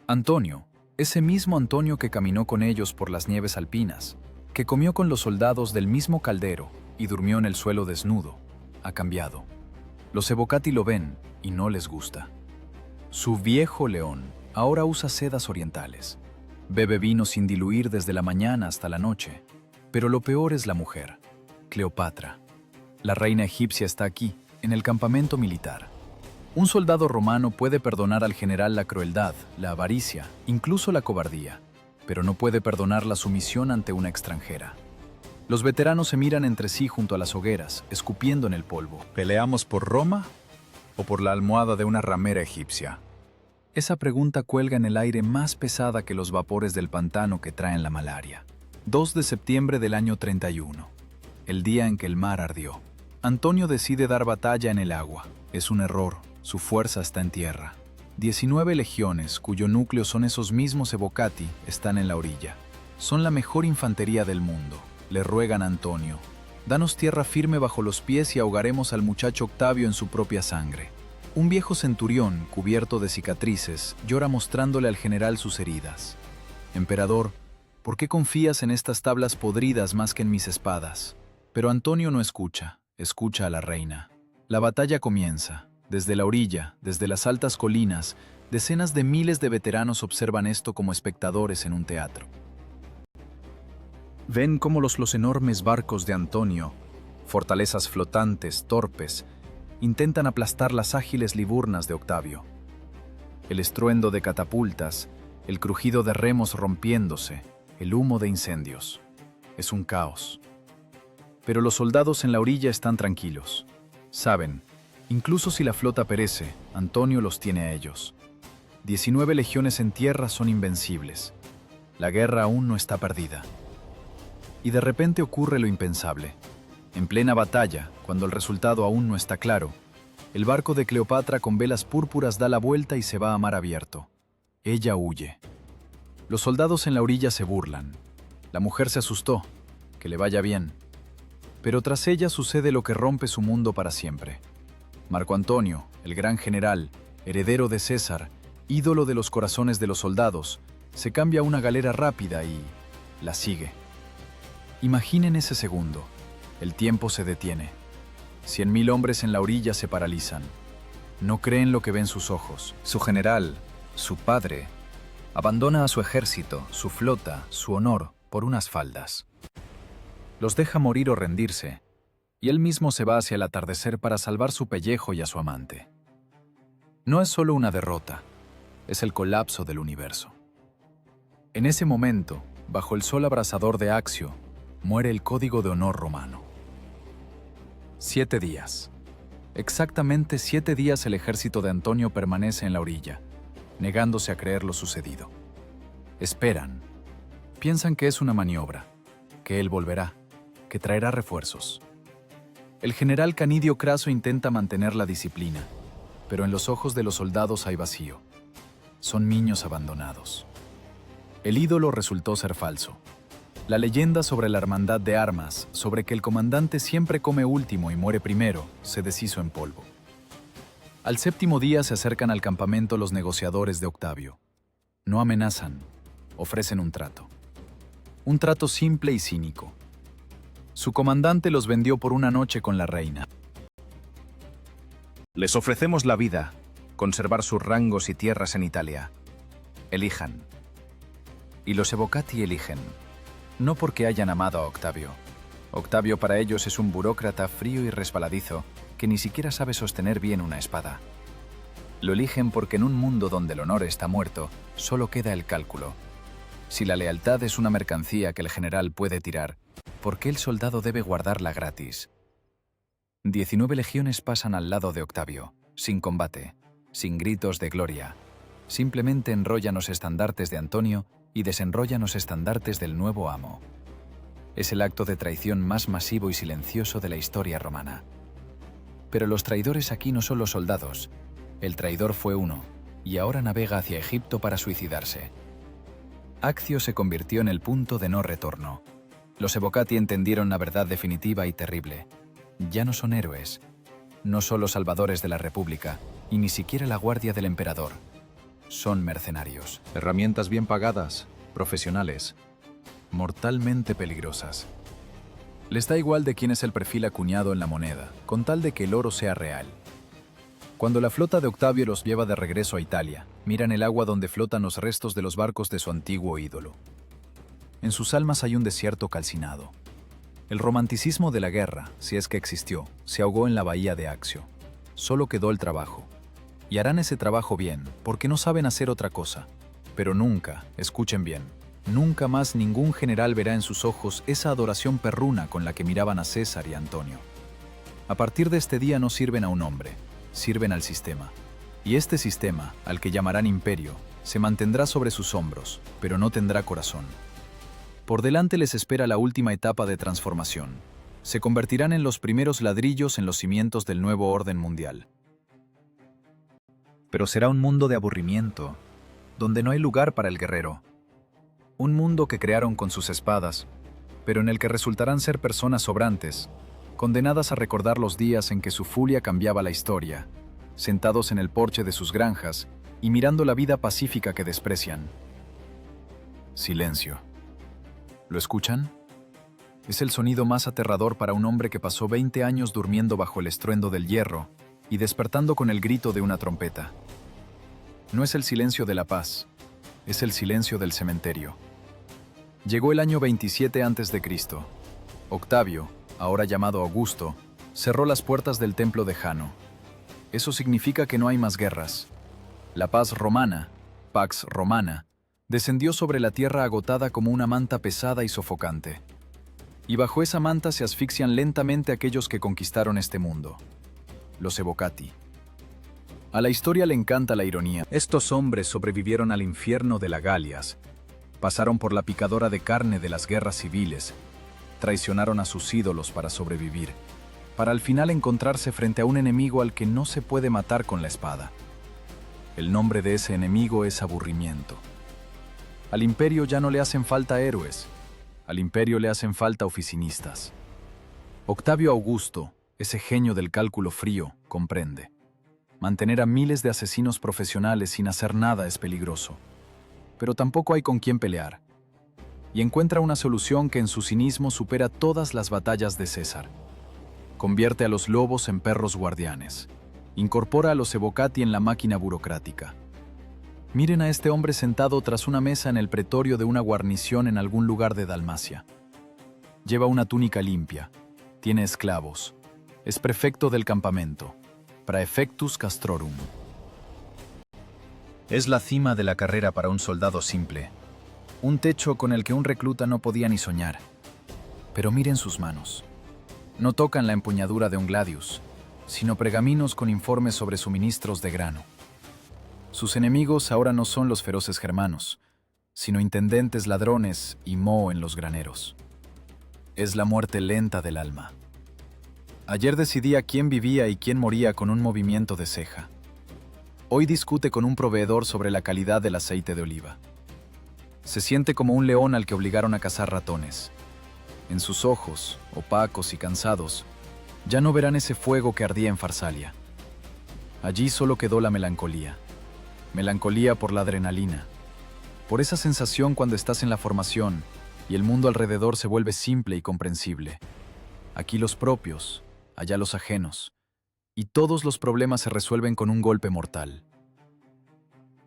A: Antonio, ese mismo Antonio que caminó con ellos por las nieves alpinas, que comió con los soldados del mismo caldero y durmió en el suelo desnudo, ha cambiado. Los Evocati lo ven y no les gusta. Su viejo león ahora usa sedas orientales. Bebe vino sin diluir desde la mañana hasta la noche. Pero lo peor es la mujer, Cleopatra. La reina egipcia está aquí, en el campamento militar. Un soldado romano puede perdonar al general la crueldad, la avaricia, incluso la cobardía, pero no puede perdonar la sumisión ante una extranjera. Los veteranos se miran entre sí junto a las hogueras, escupiendo en el polvo.
B: ¿Peleamos por Roma o por la almohada de una ramera egipcia?
A: Esa pregunta cuelga en el aire más pesada que los vapores del pantano que traen la malaria. 2 de septiembre del año 31, el día en que el mar ardió. Antonio decide dar batalla en el agua. Es un error, su fuerza está en tierra. 19 legiones, cuyo núcleo son esos mismos Evocati, están en la orilla. Son la mejor infantería del mundo. Le ruegan a Antonio: danos tierra firme bajo los pies y ahogaremos al muchacho Octavio en su propia sangre. Un viejo centurión, cubierto de cicatrices, llora mostrándole al general sus heridas. Emperador, ¿por qué confías en estas tablas podridas más que en mis espadas? Pero Antonio no escucha.
C: escucha a la reina. La batalla comienza. Desde la orilla, desde las altas colinas, decenas de miles de veteranos observan esto como espectadores en un teatro. Ven cómo los enormes barcos de Antonio, fortalezas flotantes, torpes, intentan aplastar las ágiles liburnas de Octavio. El estruendo de catapultas, el crujido de remos rompiéndose, el humo de incendios. Es un caos. Pero los soldados en la orilla están tranquilos. Saben, incluso si la flota perece, Antonio los tiene a ellos. 19 legiones en tierra son invencibles. La guerra aún no está perdida. Y de repente ocurre lo impensable. En plena batalla, cuando el resultado aún no está claro, el barco de Cleopatra con velas púrpuras da la vuelta y se va a mar abierto. Ella huye. Los soldados en la orilla se burlan. La mujer se asustó. Que le vaya bien. Pero tras ella sucede lo que rompe su mundo para siempre. Marco Antonio, el gran general, heredero de César, ídolo de los corazones de los soldados, se cambia a una galera rápida y la sigue. Imaginen ese segundo. El tiempo se detiene. 100.000 hombres en la orilla se paralizan. No creen lo que ven sus ojos.
A: Su general, su padre, abandona a su ejército, su flota, su honor, por unas faldas. Los deja morir o rendirse, y él mismo se va hacia el atardecer para salvar su pellejo y a su amante. No es solo una derrota, es el colapso del universo. En ese momento, bajo el sol abrasador de Accio, muere el código de honor romano. 7 días. Exactamente 7 días el ejército de Antonio permanece en la orilla, negándose a creer lo sucedido. Esperan. Piensan que es una maniobra, que él volverá, que traerá refuerzos. El general Canidio Craso intenta mantener la disciplina, pero en los ojos de los soldados hay vacío. Son niños abandonados. El ídolo resultó ser falso. La leyenda sobre la hermandad de armas, sobre que el comandante siempre come último y muere primero, se deshizo en polvo. Al 7º día se acercan al campamento los negociadores de Octavio. No amenazan, ofrecen un trato. Un trato simple y cínico. Su comandante los vendió por una noche con la reina.
E: Les ofrecemos la vida, conservar sus rangos y tierras en Italia. Elijan.
A: Y los Evocati eligen, no porque hayan amado a Octavio. Octavio para ellos es un burócrata frío y resbaladizo que ni siquiera sabe sostener bien una espada. Lo eligen porque en un mundo donde el honor está muerto, solo queda el cálculo. Si la lealtad es una mercancía que el general puede tirar, ¿por qué el soldado debe guardarla gratis? 19 legiones pasan al lado de Octavio, sin combate, sin gritos de gloria. Simplemente enrollan los estandartes de Antonio y desenrollan los estandartes del nuevo amo. Es el acto de traición más masivo y silencioso de la historia romana. Pero los traidores aquí no son los soldados. El traidor fue uno, y ahora navega hacia Egipto para suicidarse. Accio se convirtió en el punto de no retorno. Los Evocati entendieron la verdad definitiva y terrible. Ya no son héroes, no son los salvadores de la República, y ni siquiera la guardia del emperador. Son mercenarios.
C: Herramientas bien pagadas, profesionales, mortalmente peligrosas. Les da igual de quién es el perfil acuñado en la moneda, con tal de que el oro sea real. Cuando la flota de Octavio los lleva de regreso a Italia, miran el agua donde flotan los restos de los barcos de su antiguo ídolo. En sus almas hay un desierto calcinado. El romanticismo de la guerra, si es que existió, se ahogó en la bahía de Accio. Solo quedó el trabajo. Y harán ese trabajo bien, porque no saben hacer otra cosa. Pero nunca, escuchen bien, nunca más ningún general verá en sus ojos esa adoración perruna con la que miraban a César y a Antonio. A partir de este día no sirven a un hombre, sirven al sistema. Y este sistema, al que llamarán imperio, se mantendrá sobre sus hombros, pero no tendrá corazón. Por delante les espera la última etapa de transformación. Se convertirán en los primeros ladrillos en los cimientos del nuevo orden mundial.
A: Pero será un mundo de aburrimiento, donde no hay lugar para el guerrero. Un mundo que crearon con sus espadas, pero en el que resultarán ser personas sobrantes, condenadas a recordar los días en que su furia cambiaba la historia, sentados en el porche de sus granjas y mirando la vida pacífica que desprecian. Silencio. ¿Lo escuchan? Es el sonido más aterrador para un hombre que pasó 20 años durmiendo bajo el estruendo del hierro y despertando con el grito de una trompeta. No es el silencio de la paz, es el silencio del cementerio. Llegó el año 27 a.C. Octavio, ahora llamado Augusto, cerró las puertas del templo de Jano. Eso significa que no hay más guerras. La paz romana, Pax Romana, descendió sobre la tierra agotada como una manta pesada y sofocante. Y bajo esa manta se asfixian lentamente aquellos que conquistaron este mundo, los Evocati. A la historia le encanta la ironía.
B: Estos hombres sobrevivieron al infierno de la Galias, pasaron por la picadora de carne de las guerras civiles, traicionaron a sus ídolos para sobrevivir, para al final encontrarse frente a un enemigo al que no se puede matar con la espada. El nombre de ese enemigo es aburrimiento. Al imperio ya no le hacen falta héroes, al imperio le hacen falta oficinistas. Octavio Augusto, ese genio del cálculo frío, comprende. Mantener a miles de asesinos profesionales sin hacer nada es peligroso. Pero tampoco hay con quién pelear. Y encuentra una solución que en su cinismo supera todas las batallas de César. Convierte a los lobos en perros guardianes. Incorpora a los Evocati en la máquina burocrática. Miren a este hombre sentado tras una mesa en el pretorio de una guarnición en algún lugar de Dalmacia. Lleva una túnica limpia, tiene esclavos, es prefecto del campamento, praefectus castrorum.
C: Es la cima de la carrera para un soldado simple, un techo con el que un recluta no podía ni soñar. Pero miren sus manos. No tocan la empuñadura de un gladius, sino pergaminos con informes sobre suministros de grano. Sus enemigos ahora no son los feroces germanos, sino intendentes ladrones y moho en los graneros. Es la muerte lenta del alma. Ayer decidía quién vivía y quién moría con un movimiento de ceja. Hoy discute con un proveedor sobre la calidad del aceite de oliva. Se siente como un león al que obligaron a cazar ratones. En sus ojos, opacos y cansados, ya no verán ese fuego que ardía en Farsalia. Allí solo quedó la melancolía. Melancolía por la adrenalina, por esa sensación cuando estás en la formación y el mundo alrededor se vuelve simple y comprensible. Aquí los propios, allá los ajenos, y todos los problemas se resuelven con un golpe mortal.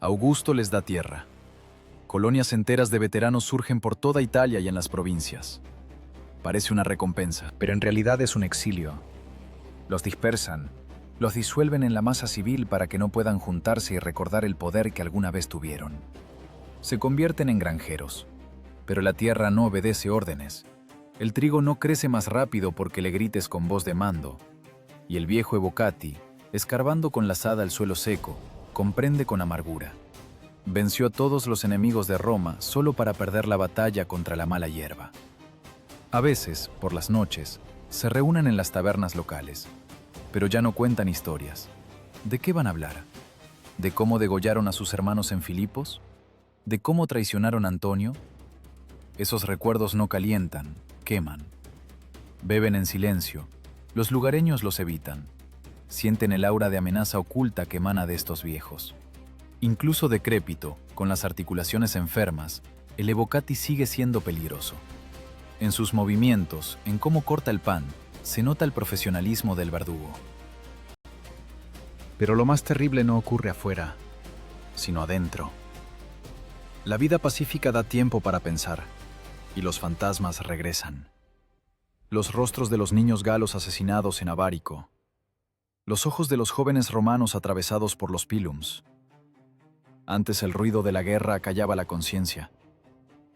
C: Augusto les da tierra. Colonias enteras de veteranos surgen por toda Italia y en las provincias. Parece una recompensa,
E: Pero en realidad es un exilio. Los dispersan, los disuelven en la masa civil para que no puedan juntarse y recordar el poder que alguna vez tuvieron. Se convierten en granjeros, pero la tierra no obedece órdenes. El trigo no crece más rápido porque le grites con voz de mando, y el viejo Evocati, escarbando con la azada el suelo seco, comprende con amargura. Venció a todos los enemigos de Roma solo para perder la batalla contra la mala hierba. A veces, por las noches, se reúnen en las tabernas locales, pero ya no cuentan historias. ¿De qué van a hablar? ¿De cómo degollaron a sus hermanos en Filipos? ¿De cómo traicionaron a Antonio? Esos recuerdos no calientan, queman. Beben en silencio. Los lugareños los evitan. Sienten el aura de amenaza oculta que emana de estos viejos. Incluso decrépito, con las articulaciones enfermas, el Evocati sigue siendo peligroso. En sus movimientos, en cómo corta el pan, se nota el profesionalismo del verdugo.
C: pero lo más terrible no ocurre afuera, sino adentro. La vida pacífica da tiempo para pensar, y los fantasmas regresan. Los rostros de los niños galos asesinados en Abárico, los ojos de los jóvenes romanos atravesados por los pilums. Antes el ruido de la guerra acallaba la conciencia.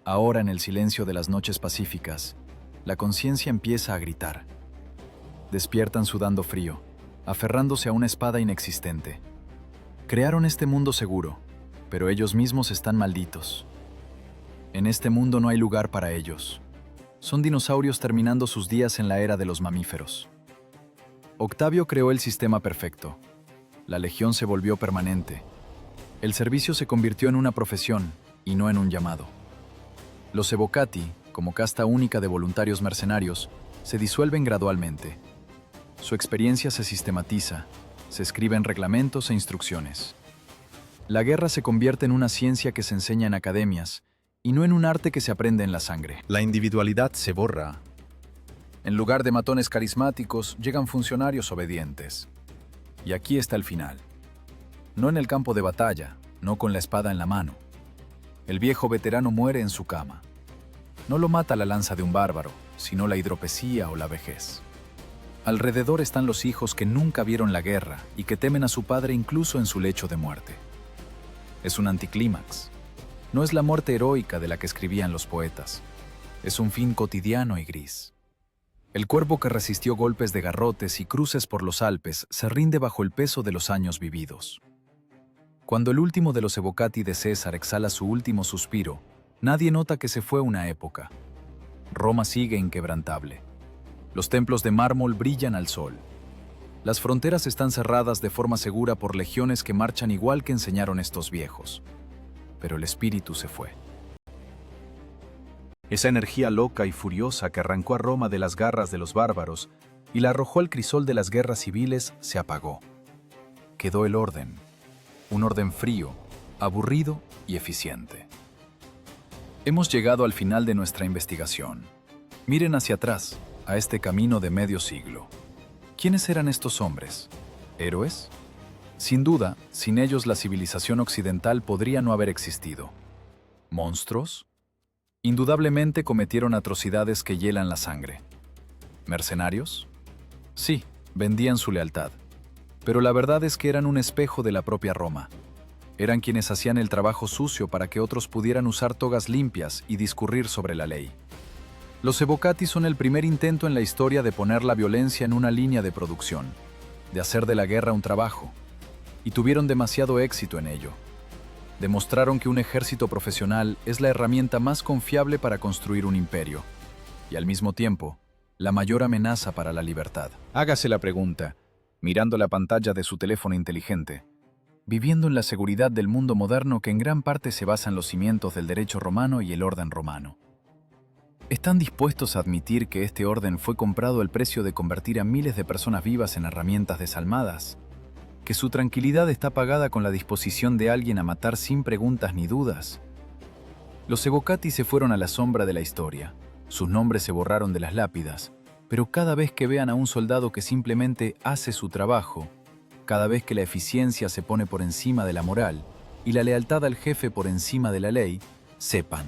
C: Ahora, en el silencio de las noches pacíficas, la conciencia empieza a gritar. Despiertan sudando frío, aferrándose a una espada inexistente. Crearon este mundo seguro, pero ellos mismos están malditos. En este mundo no hay lugar para ellos. Son dinosaurios terminando sus días en la era de los mamíferos. Octavio creó el sistema perfecto. La legión se volvió permanente. El servicio se convirtió en una profesión y no en un llamado. Los Evocati, como casta única de voluntarios mercenarios, se disuelven gradualmente. Su experiencia se sistematiza, se escriben reglamentos e instrucciones. La guerra se convierte en una ciencia que se enseña en academias y no en un arte que se aprende en la sangre.
A: La individualidad se borra
C: En lugar de matones carismáticos, llegan funcionarios obedientes. Y aquí está el final. No en el campo de batalla, no con la espada en la mano. El viejo veterano muere en su cama. No lo mata la lanza de un bárbaro, sino la hidropesía o la vejez. Alrededor están los hijos que nunca vieron la guerra y que temen a su padre incluso en su lecho de muerte. Es un anticlímax. No es la muerte heroica de la que escribían los poetas. Es un fin cotidiano y gris. El cuervo que resistió golpes de garrotes y cruces por los Alpes se rinde bajo el peso de los años vividos. Cuando el último de los evocati de César exhala su último suspiro, nadie nota que se fue una época. Roma sigue inquebrantable. Los templos de mármol brillan al sol. Las fronteras están cerradas de forma segura por legiones que marchan igual que enseñaron estos viejos. Pero el espíritu se fue. Esa energía loca y furiosa que arrancó a Roma de las garras de los bárbaros y la arrojó al crisol de las guerras civiles se apagó. Quedó el orden, un orden frío, aburrido y eficiente. Hemos llegado al final de nuestra investigación. Miren hacia atrás, a este camino de medio siglo. ¿Quiénes eran estos hombres? ¿Héroes? Sin duda, sin ellos la civilización occidental podría no haber existido. ¿Monstruos? Indudablemente cometieron atrocidades que hielan la sangre. ¿Mercenarios? Sí, vendían su lealtad. Pero la verdad es que eran un espejo de la propia Roma. Eran quienes hacían el trabajo sucio para que otros pudieran usar togas limpias y discurrir sobre la ley. Los evocati son el primer intento en la historia de poner la violencia en una línea de producción, de hacer de la guerra un trabajo, y tuvieron demasiado éxito en ello. Demostraron que un ejército profesional es la herramienta más confiable para construir un imperio, y al mismo tiempo, la mayor amenaza para la libertad. Hágase la pregunta, mirando la pantalla de su teléfono inteligente, viviendo en la seguridad del mundo moderno que en gran parte se basa en los cimientos del derecho romano y el orden romano. ¿Están dispuestos a admitir que este orden fue comprado al precio de convertir a miles de personas vivas en herramientas desalmadas? ¿Que su tranquilidad está pagada con la disposición de alguien a matar sin preguntas ni dudas? Los evocati se fueron a la sombra de la historia. Sus nombres se borraron de las lápidas, pero cada vez que vean a un soldado que simplemente hace su trabajo, cada vez que la eficiencia se pone por encima de la moral y la lealtad al jefe por encima de la ley, sepan.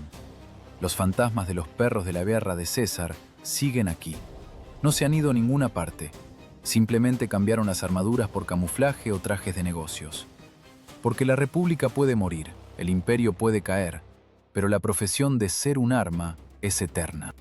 C: Los fantasmas de los perros de la guerra de César siguen aquí. No se han ido a ninguna parte. Simplemente cambiaron las armaduras por camuflaje o trajes de negocios. Porque la república puede morir, el imperio puede caer, pero la profesión de ser un arma es eterna.